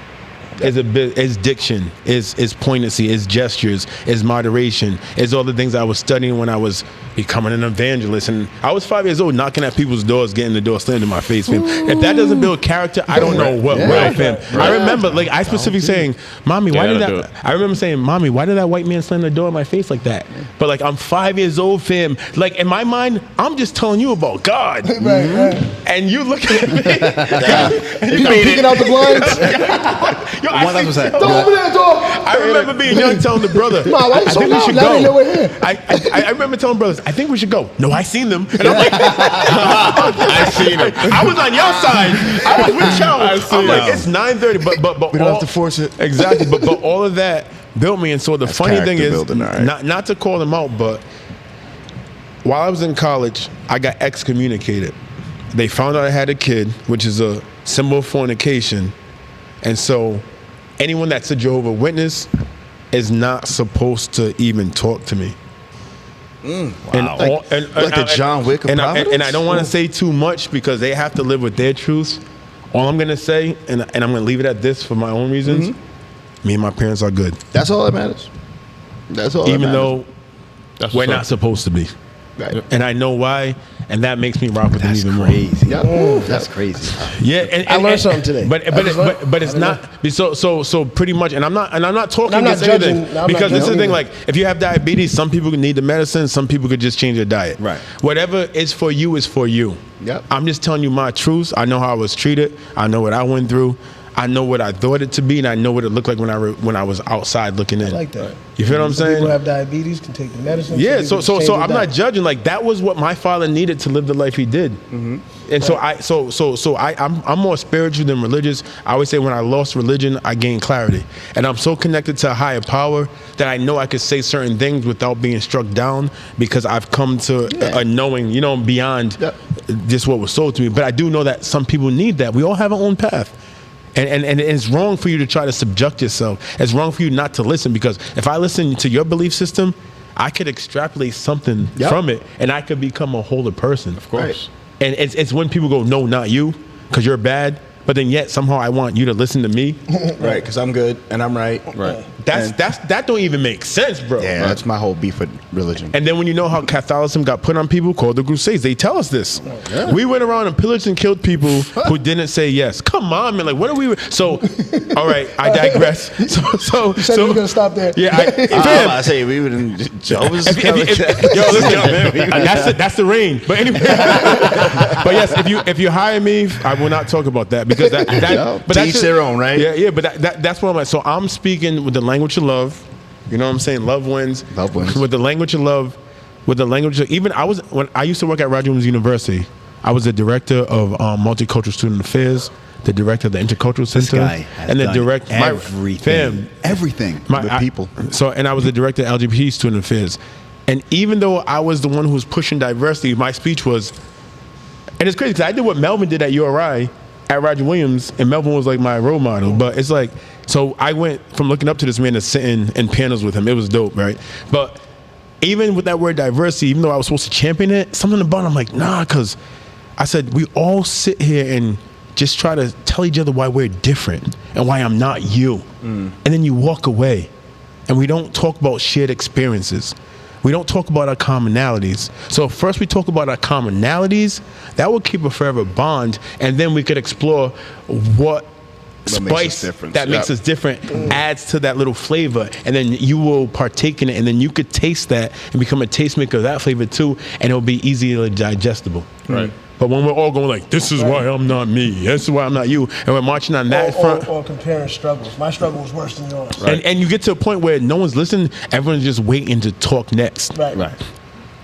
Is diction, is poignancy, is gestures, is moderation, is all the things I was studying when I was becoming an evangelist. And I was 5 years old knocking at people's doors, getting the door slammed in my face, fam. If that doesn't build character, I don't know what will, fam. I remember, like, I specifically saying, Mommy, why did that? I remember saying, Mommy, why did that white man slam the door in my face like that? But like, I'm 5 years old, fam. Like, in my mind, I'm just telling you about God. Right. And you look at me. You peeking out the blinds? Yo, Don't open that door. I remember being young, telling the brother, Ma, why you so loud? Now they know we're here. I remember telling brothers, I think we should go. No, I seen them. And I'm like, I seen them. I was on your side. I was with y'all. I'm like, it's 9:30, but we don't have to force it. Exactly, but all of that built me. And so the funny thing is, building, right. not to call them out, but while I was in college, I got excommunicated. They found out I had a kid, which is a symbol of fornication. And so anyone that's a Jehovah's Witness is not supposed to even talk to me. Wow. Like the John Wick of Providence? And I don't want to say too much because they have to live with their truths. All I'm going to say, and I'm going to leave it at this for my own reasons, me and my parents are good. That's all that matters. That's all. Even though we're not supposed to be. Right. And I know why, and that makes me rock with them even more. That's crazy. Yeah, and I learned something today. But it's not so pretty much. And I'm not talking against anything because this is the thing. Like, if you have diabetes, some people need the medicine. Some people could just change their diet. Right. Whatever is for you is for you. Yep. I'm just telling you my truths. I know how I was treated. I know what I went through. I know what I thought it to be, and I know what it looked like when I was outside looking in. I like that. You feel what I'm saying? People have diabetes, can take the medicine. Yeah, so I'm not judging. Like, that was what my father needed to live the life he did. Mm-hmm. And I'm more spiritual than religious. I always say when I lost religion, I gained clarity. And I'm so connected to a higher power that I know I could say certain things without being struck down because I've come to a knowing, beyond just what was sold to me. But I do know that some people need that. We all have our own path. And it's wrong for you to try to subject yourself. It's wrong for you not to listen, because if I listen to your belief system, I could extrapolate something from it, and I could become a wholer person. Of course. And it's when people go, no, not you, because you're bad. but then yet somehow I want you to listen to me. Right, because I'm good and I'm right. Right. That don't even make sense, bro. Yeah, that's my whole beef with religion. And then when you know how Catholicism got put on people called the Crusades, they tell us this. Yeah. We went around and pillaged and killed people who didn't say yes. Come on, man. Like, what are we? So, all right, I digress. So You said you were gonna stop there. Yeah, I say we would Jehovah's. Yo, listen, that's the rain. But anyway, but yes, if you hire me, I will not talk about that because that but to each their own, right? Yeah, but that's what I'm like. So I'm speaking with the language of love. You know what I'm saying? Love wins. Love wins. With the language of love, with the language of, when I used to work at Roger Williams University, I was the director of multicultural student affairs, the director of the intercultural center, and the director everything. The people. So, and I was the director of LGBT student affairs. And even though I was the one who was pushing diversity, my speech was, and it's crazy because I did what Melvin did at URI at Roger Williams, and Melvin was like my role model. But it's like, so I went from looking up to this man to sitting in panels with him. It was dope, right? But even with that word diversity, even though I was supposed to champion it, something about it, I'm like, nah, because I said, we all sit here and just try to tell each other why we're different and why I'm not you. And then you walk away and we don't talk about shared experiences. We don't talk about our commonalities. So first we talk about our commonalities, that will keep a forever bond, and then we could explore what spice that makes us different adds to that little flavor, and then you will partake in it, and then you could taste that and become a tastemaker of that flavor too, and it'll be easily digestible. Right. But when we're all going like, this is why I'm not me, this is why I'm not you, and we're marching on that front. Or comparing struggles. My struggle was worse than yours. Right. And you get to a point where no one's listening, everyone's just waiting to talk next. Right.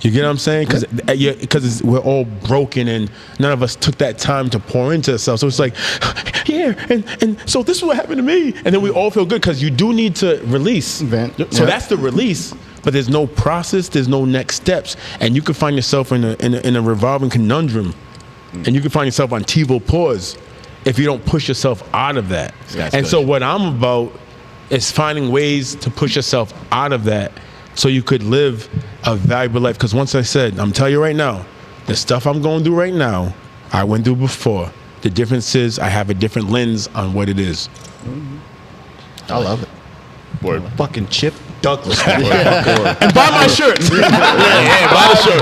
You get what I'm saying? Because we're all broken and none of us took that time to pour into ourselves. So it's like, yeah, and so this is what happened to me. And then we all feel good because you do need to release. So that's the release. But there's no process, there's no next steps. And you can find yourself in a revolving conundrum. And you can find yourself on TiVo pause if you don't push yourself out of that. So what I'm about is finding ways to push yourself out of that so you could live a valuable life. Because once I said, I'm telling you right now, the stuff I'm going through right now, I went through before. The difference is I have a different lens on what it is. I love it. Boy, fucking Chip Douglas. And buy my shirt. Buy the shirt.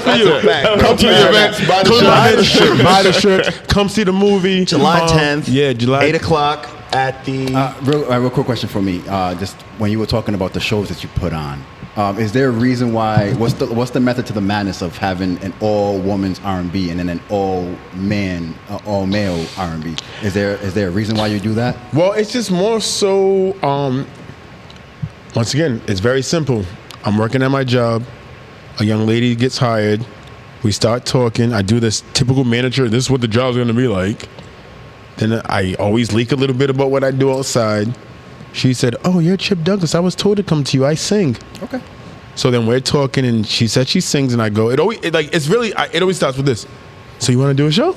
For you. Come to the events. Buy the shirt. Buy the shirt. Come see the movie. July 10th. Yeah, July 8 o'clock at the. Real quick question for me. Just when you were talking about the shows that you put on, is there a reason why? What's the method to the madness of having an all woman's R&B and then an all male R&B? Is there a reason why you do that? Well, it's just more so. Once again, it's very simple. I'm working at my job. A young lady gets hired. We start talking. I do this typical manager. This is what the job's going to be like. Then I always leak a little bit about what I do outside. She said, "Oh, you're Chip Douglas. I was told to come to you. I sing." Okay. So then we're talking, and she said she sings, and I go. It always starts with this. So you want to do a show?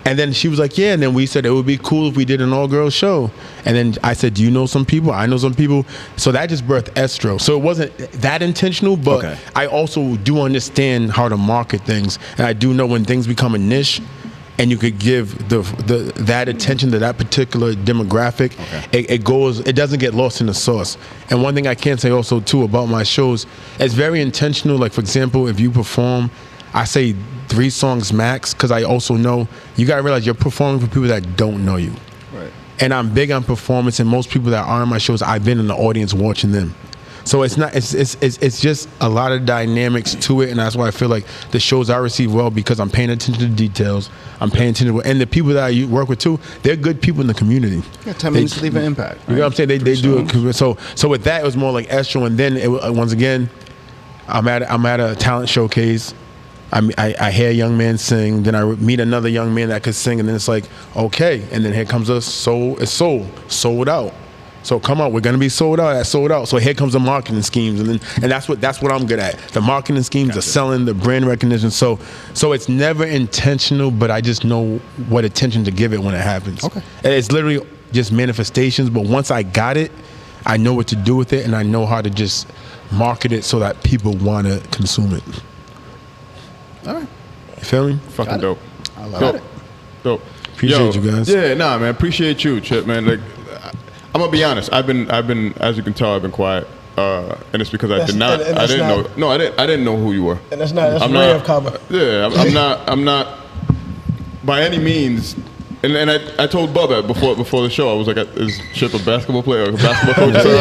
And then she was like, yeah. And then we said it would be cool if we did an all-girls show. And then I said, do you know some people? I know some people. So that just birthed Estro. So it wasn't that intentional, but I also do understand how to market things. And I do know when things become a niche and you could give that attention to that particular demographic, it doesn't get lost in the sauce. And one thing I can say also, too, about my shows, it's very intentional. Like, for example, if you perform, I say 3 songs max, because I also know you got to realize you're performing for people that don't know you. Right. And I'm big on performance, and most people that are in my shows, I've been in the audience watching them. So it's just a lot of dynamics to it, and that's why I feel like the shows I receive well, because I'm paying attention to details. I'm paying attention to, and the people that I work with too, they're good people in the community. Yeah, 10 minutes to leave an impact. Right? You know what I'm saying? They do it. So with that, it was more like Estro, and then once again, I'm at a talent showcase. I hear a young man sing, then I meet another young man that could sing, and then it's like, okay, and then here comes sold out. So come on, we're gonna be sold out. So here comes the marketing schemes, and that's what I'm good at. The marketing schemes, the selling, the brand recognition. So it's never intentional, but I just know what attention to give it when it happens. Okay. And it's literally just manifestations, but once I got it, I know what to do with it, and I know how to just market it so that people want to consume it. All right. You feel me? Fucking dope. I love it. Dope. Appreciate you guys. Yeah, nah, man. Appreciate you, Chip, man. Like, I'm gonna be honest. I've been, as you can tell, I've been quiet, and it's because I didn't know who you were. And that's Ray of Kaba. Yeah, I'm not by any means. And I told Bubba before the show, I was like, is Chip a basketball player or a basketball coach? Because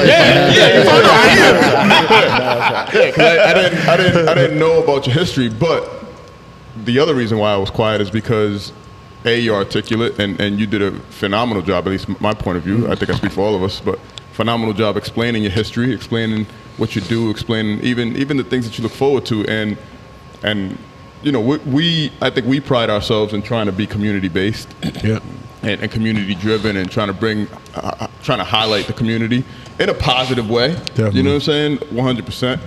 I didn't know about your history, but the other reason why I was quiet is because you're articulate and you did a phenomenal job, at least my point of view. I think I speak for all of us, but phenomenal job explaining your history, explaining what you do, explaining even the things that you look forward to, and you know, I think we pride ourselves in trying to be community based, and community driven, and trying to highlight the community in a positive way. Definitely. You know what I'm saying? 100%.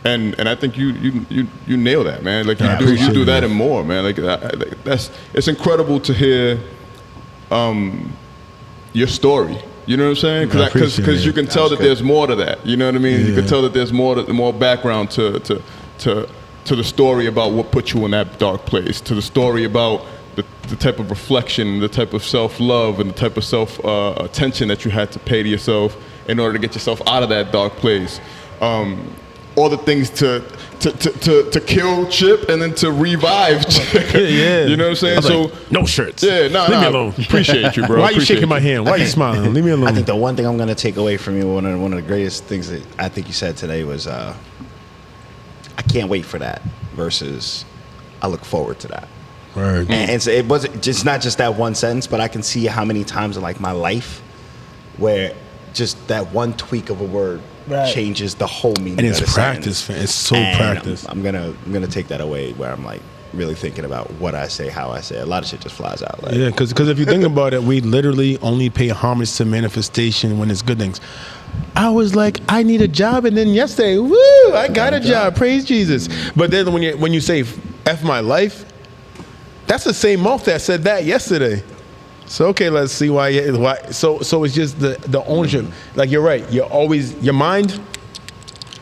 And I think you nail that, man. Like you do that and more, man. Like it's incredible to hear your story. You know what I'm saying? Because you can tell that there's more to that. You know what I mean? Yeah. You can tell that there's more background to the story about what put you in that dark place, to the story about the type of reflection, the type of self-love, and the type of self-attention that you had to pay to yourself in order to get yourself out of that dark place. All the things to kill Chip and then to revive Chip. Yeah. You know what I'm saying? So like, no shirts. Yeah, leave me alone. Appreciate you, bro. Why are you shaking my hand? Why are you smiling? Leave me alone. I think the one thing I'm going to take away from you, one of the greatest things that I think you said today was, I can't wait for that versus I look forward to that. Right. And it wasn't just not just that one sentence, but I can see how many times in like my life where just that one tweak of a word changes the whole meaning. And it's of the practice, sentence. It's so practice. I'm gonna take that away where I'm like really thinking about what I say, how I say it. A lot of shit just flies out. Like, yeah, because if you think about it, we literally only pay homage to manifestation when it's good things. I was like, I need a job, and then yesterday, woo, I got a job. Praise Jesus. But then when you say F my life, that's the same mouth that said that yesterday. So okay, let's see why. So it's just the ownership. Like you're right. Your mind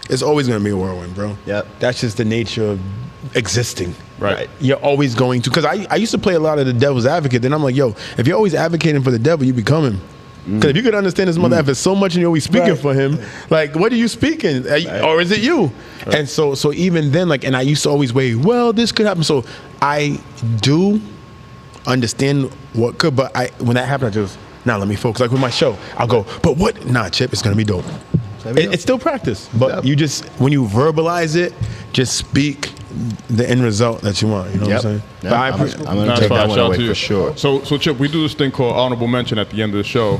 is always gonna be a whirlwind, bro. Yep. That's just the nature of existing. Right. You're always going to. Because I used to play a lot of the devil's advocate. Then I'm like, yo, if you're always advocating for the devil, you become him. Because if you could understand this mother effort so much and you're always speaking for him, like, what are you speaking? Or is it you? Right. And so even then, like, and I used to always weigh, well, this could happen. So I do understand what could, but when that happened, I just, let me focus. Like with my show, I'll go, but what? Nah, Chip, it's going to be dope. It's still practice, but you just, when you verbalize it, just speak the end result that you want. You know what I'm saying? But I'm going to take that one away for sure. So Chip, we do this thing called honorable mention at the end of the show,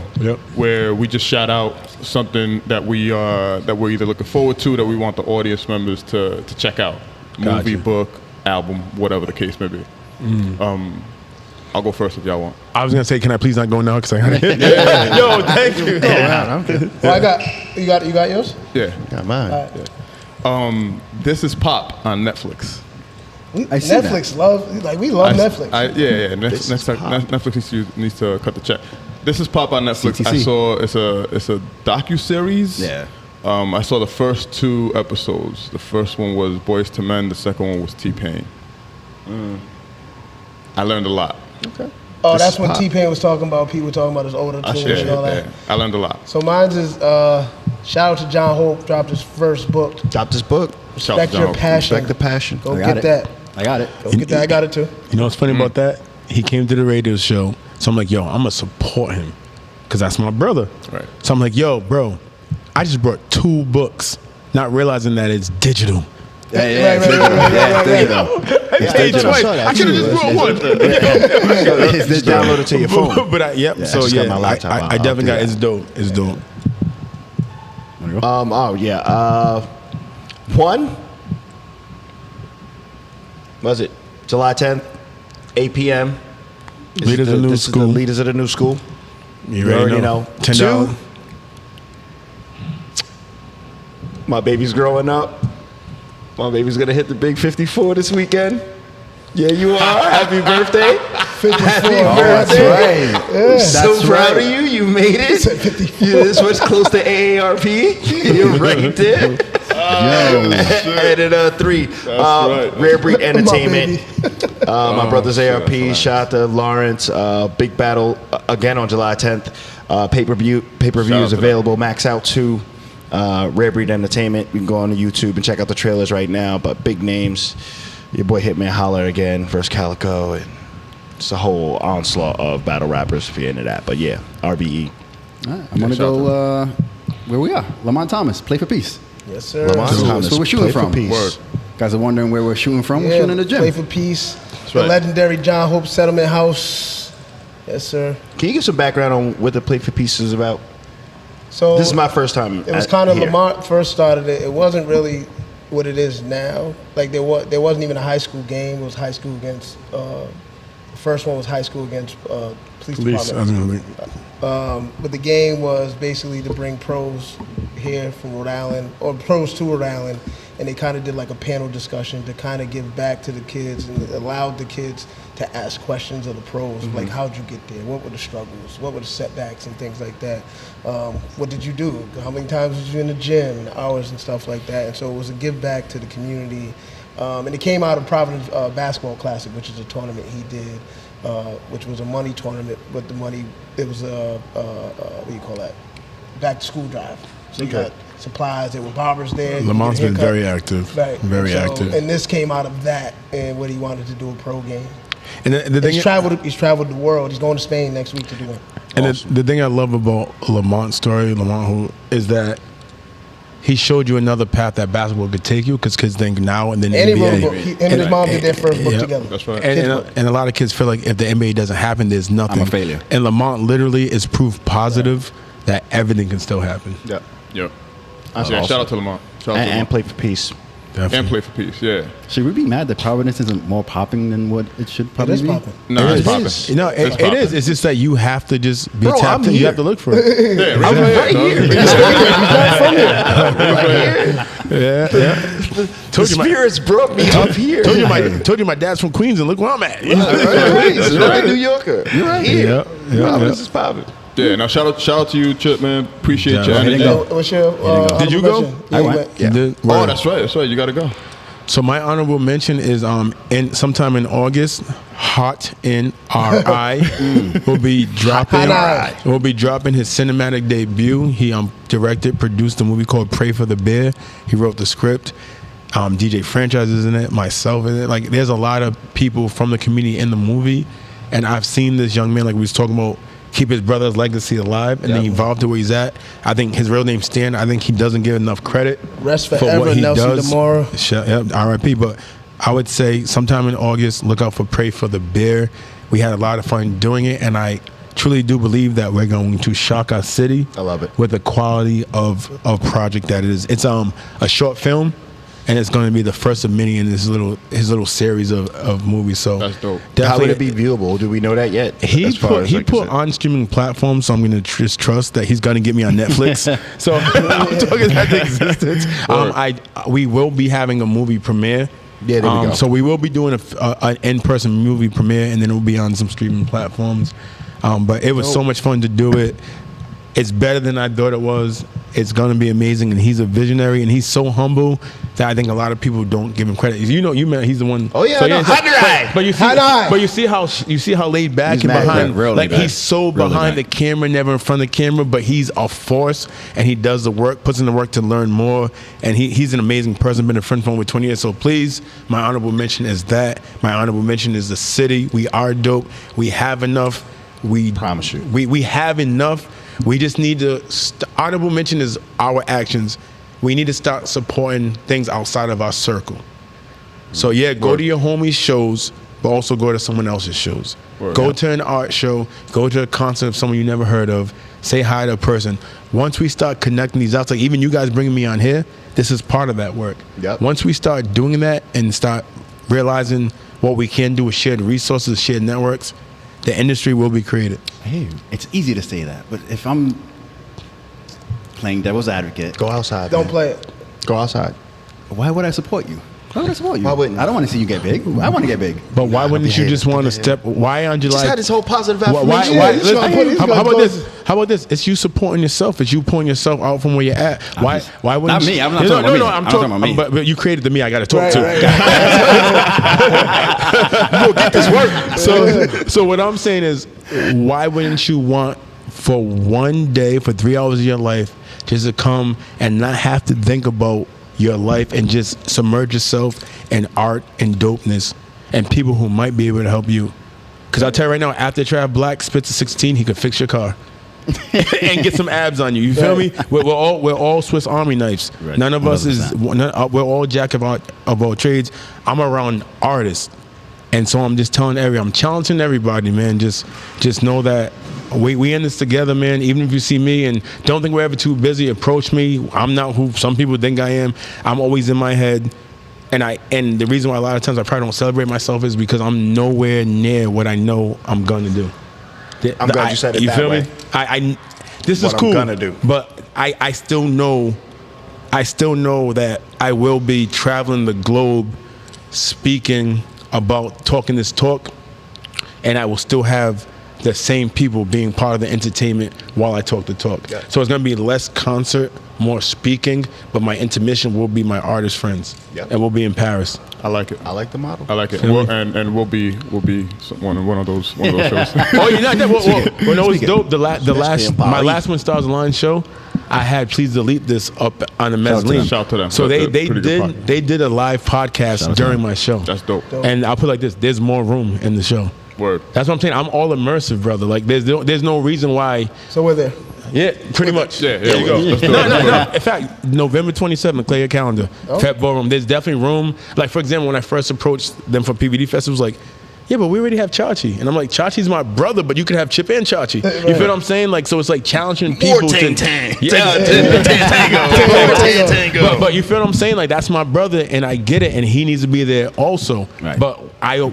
where we just shout out something that we're either looking forward to, that we want the audience members to check out, movie, book, album, whatever the case may be. I'll go first if y'all want. I was gonna say, can I please not go now? Because I got it. Yo, thank you. I'm good. Well, you got yours? Yeah. Got mine. Right. This is Pop on Netflix. Netflix we love Netflix. Netflix needs to cut the check. This is Pop on Netflix. CTC. I saw it's a docu-series. Yeah. I saw the first 2 episodes. The first one was Boyz II Men. The second one was T-Pain. I learned a lot. Okay. Oh, that's when T-Pain was talking about, people were talking about his older tours and all that. Yeah. I learned a lot. So mine's is, shout out to John Hope, dropped his first book. Respect Your Passion. Respect the Passion. Go get that. I got it. Go get that. I got it too. You know what's funny about that? He came to the radio show, so I'm like, yo, I'm gonna support him, because that's my brother. Right. So I'm like, yo, bro, I just brought 2 books, not realizing that it's digital. Right. It's digital. I could have just brought one. It's downloaded to your phone. But I definitely got. It's dope. It's dope. One was it July 10th, 8 p.m. Leaders of the New School. Leaders of the New School. You already know. $10. 2, my baby's growing up. My baby's gonna hit the big 54 this weekend. Yeah, you are. Happy birthday. 54. Happy birthday. That's right. Yeah. So proud of you. You made it. This was close to AARP. You're right there. And at 3, right. Rare Breed Entertainment. My My brothers ARP, that's shout out to Lawrence. Big battle again on July 10th. Pay-per-view Shout out is to available. Max Out 2. Rare Breed Entertainment. You can go on to YouTube and check out the trailers right now. But big names. Your boy Hitman Holler again versus Calico. And it's a whole onslaught of battle rappers if you're into that. But yeah, RBE. All right, I'm going to go where we are. Lamont Thomas, Play for Peace. Yes, sir. Lamont So Thomas, that's where we're shooting Play for from. Peace. Word. Guys are wondering where we're shooting from. We're Yeah, shooting in the gym. Play for Peace. The right. legendary John Hope Settlement House. Yes, sir. Can you give some background on what the Play for Peace is about? So This is my first time. It was kind of here. Lamont first started it. It wasn't really what it is now. Like there wasn't even a high school game. It was high school against. The first one was high school against police department. But the game was basically to bring pros here from Rhode Island, or pros to Rhode Island, and they kind of did like a panel discussion to kind of give back to the kids and allowed the kids to ask questions of the pros, like how'd you get there? What were the struggles? What were the setbacks and things like that? What did you do? How many times was you in the gym and hours and stuff like that? And so it was a give back to the community. And it came out of Providence Basketball Classic, which is a tournament he did, which was a money tournament, but the money, it was what do you call that? Back to school drive. So you got supplies, there were barbers there. Lamont's been very active. Right. Very So- active. And this came out of that and what he wanted to do a pro game. And the thing He's traveled the world. He's going to Spain next week to do it. And the thing I love about Lamont's story, Lamont, who is that he showed you another path that basketball could take you, because kids think now and then And he NBA. wrote a book. Him and his mom did their first book Yep. together. That's right. Kids book. And a lot of kids feel like if the NBA doesn't happen, there's nothing. I'm a failure. And Lamont literally is proof positive that everything can still happen. Yep. Yep. That's Yeah, awesome. shout out to Lamont. Shout out to And Lamont. Play for Peace. Definitely. And Play for Peace, yeah. Should we be mad that Providence isn't more popping than what it should It probably is be? popping. No, It it's is. popping. You know, It's it popping. is. It's just that you have to just be Bro, tapped I'm in. You here. have to look for it. Yeah, right Yeah, yeah. The Told you my spirits brought me up here. told you my dad's from Queens and look where I'm at. Right, New Yorker. You're right here. Yeah, yeah, Providence yeah. is popping. Yeah, now shout out to you, Chip, man. Appreciate Yeah. your I energy. didn't go. What's your Did you go? honorable mention? I Yeah, went. you You did? Oh, Word. that's right. You got to go. So my honorable mention is in sometime in August, HotinRi will be dropping. HotinRi. Will be dropping his cinematic debut. He directed, produced a movie called Pray for the Bear. He wrote the script. DJ Franchise is in it. Myself in it. Like there's a lot of people from the community in the movie, and I've seen this young man, like we was talking about, keep his brother's legacy alive and then evolve to where he's at. I think his real name's Stan. I think he doesn't get enough credit Rest for forever, what he Nelson does. DeMora. Yep, R.I.P. But I would say sometime in August, look out for Pray for the Bear. We had a lot of fun doing it, and I truly do believe that we're going to shock our city. I love it. With the quality of project that it is. It's a short film, and it's going to be the first of many in his little series of movies. So That's dope. How would definitely it be viewable? Do we know that yet? he As far put as, he like you put said? on streaming platforms, so I'm going to just trust that he's going to get me on Netflix. So I'm talking that existence. We will be having a movie premiere. Yeah, there we go. So we will be doing an in-person movie premiere, and then it will be on some streaming platforms. But it was so much fun to do it. It's better than I thought it was. It's going to be amazing, and he's a visionary, and he's so humble that I think a lot of people don't give him credit. You know, he's the one. Oh, yeah, so, I know. HotinRi. But you see how laid back He's and mad, behind. real Like laid back. he's so Really behind the back. camera, never in front of the camera, but he's a force, and he does the work, puts in the work to learn more, and he's an amazing person. Been a friend for over 20 years. So please, my honorable mention is that. My honorable mention is the city. We are dope. We have enough. We Promise you. We have enough. We just need to. Honorable mention is our actions. We need to start supporting things outside of our circle. So yeah, go to your homies' shows, but also go to someone else's shows. Go to an art show. Go to a concert of someone you never heard of. Say hi to a person. Once we start connecting these out, like even you guys bringing me on here, this is part of that work. Yep. Once we start doing that and start realizing what we can do with shared resources, shared networks, the industry will be created. Hey, it's easy to say that, but if I'm playing devil's advocate, Go outside. Don't man. play it. Go outside. why would I support you? Why would I support you? Why wouldn't you? I don't want to see you get big. I want to get big. But why wouldn't you behave, just want to step? Why aren't you Just like? had this whole positive Why? affirmation. he's gonna put- he's How gonna about close this? How about this? It's you supporting yourself. It's you pulling yourself out from where you're at. Why? Why wouldn't Not you? me. I'm not no, talking no, about no. me. I'm I'm talking talking about me. But you created the me. I got to talk Right, to. right, You'll get this work. So what I'm saying is, why wouldn't you want for one day, for 3 hours of your life, just to come and not have to think about your life and just submerge yourself in art and dopeness and people who might be able to help you? Because I'll tell you right now, after Trav Black spits a 16, he could fix your car. And get some abs on you. You feel me? We're all Swiss Army knives. Right. None of us is. 100%. We're all jack of our trades. I'm around artists, and so I'm just telling I'm challenging everybody, man. Just know that we in this together, man. Even if you see me and don't think we're ever too busy, approach me. I'm not who some people think I am. I'm always in my head. And the reason why a lot of times I probably don't celebrate myself is because I'm nowhere near what I know I'm gonna do. I'm glad you said it that feel way. me? This What is I'm cool. gonna do. But I still know that I will be traveling the globe, speaking about talking this talk, and I will still have the same people being part of the entertainment while I talk the talk. Yeah. So it's gonna be less concert, more speaking, but my intermission will be my artist friends, Yeah. and we'll be in Paris. I like it. I like the model. I like it. Feel me? And we'll be one of those shows. Oh, you're not. Well, no, it's dope. The last, in my Paris. last one, Stars Align show, I had Please Delete This up on the mezzanine. Shout to them. So That's they a pretty good podcast. did a live podcast during my show. That's dope. And I'll put it like this: there's more room in the show. Word. That's what I'm saying. I'm all immersive, brother. Like there's no reason why. So we're there. Yeah, pretty much. Yeah, there you go. Let's do it. No. In fact, November 27th, clear your calendar. Fat Ballroom. There's definitely room. Like, for example, when I first approached them for PBD Fest, it was like, yeah, but we already have Chachi. And I'm like, Chachi's my brother, but you could have Chip and Chachi. You feel what I'm saying? Like, so it's like challenging people. But you feel what I'm saying? Like, that's my brother, and I get it, and he needs to be there also. Right. But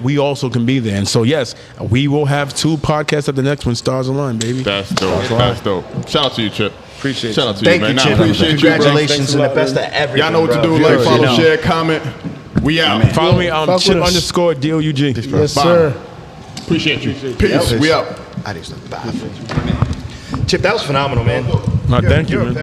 we also can be there. And so, yes, we will have 2 podcasts at the next one, Stars Align, baby. That's dope. That's dope. Shout out to you, Chip. Appreciate Shout out to Thank you, you, man. Chip. Nah, appreciate you, bro. Congratulations and the best of everything. Y'all know what to do. bro. Like, follow, You know. share, comment. We out. Follow me, Fuck with Chip us. underscore DOUG. Yes, sir. Appreciate you. Peace. We out. Adios. Bye. Chip, that was phenomenal, man. No, thank you, man.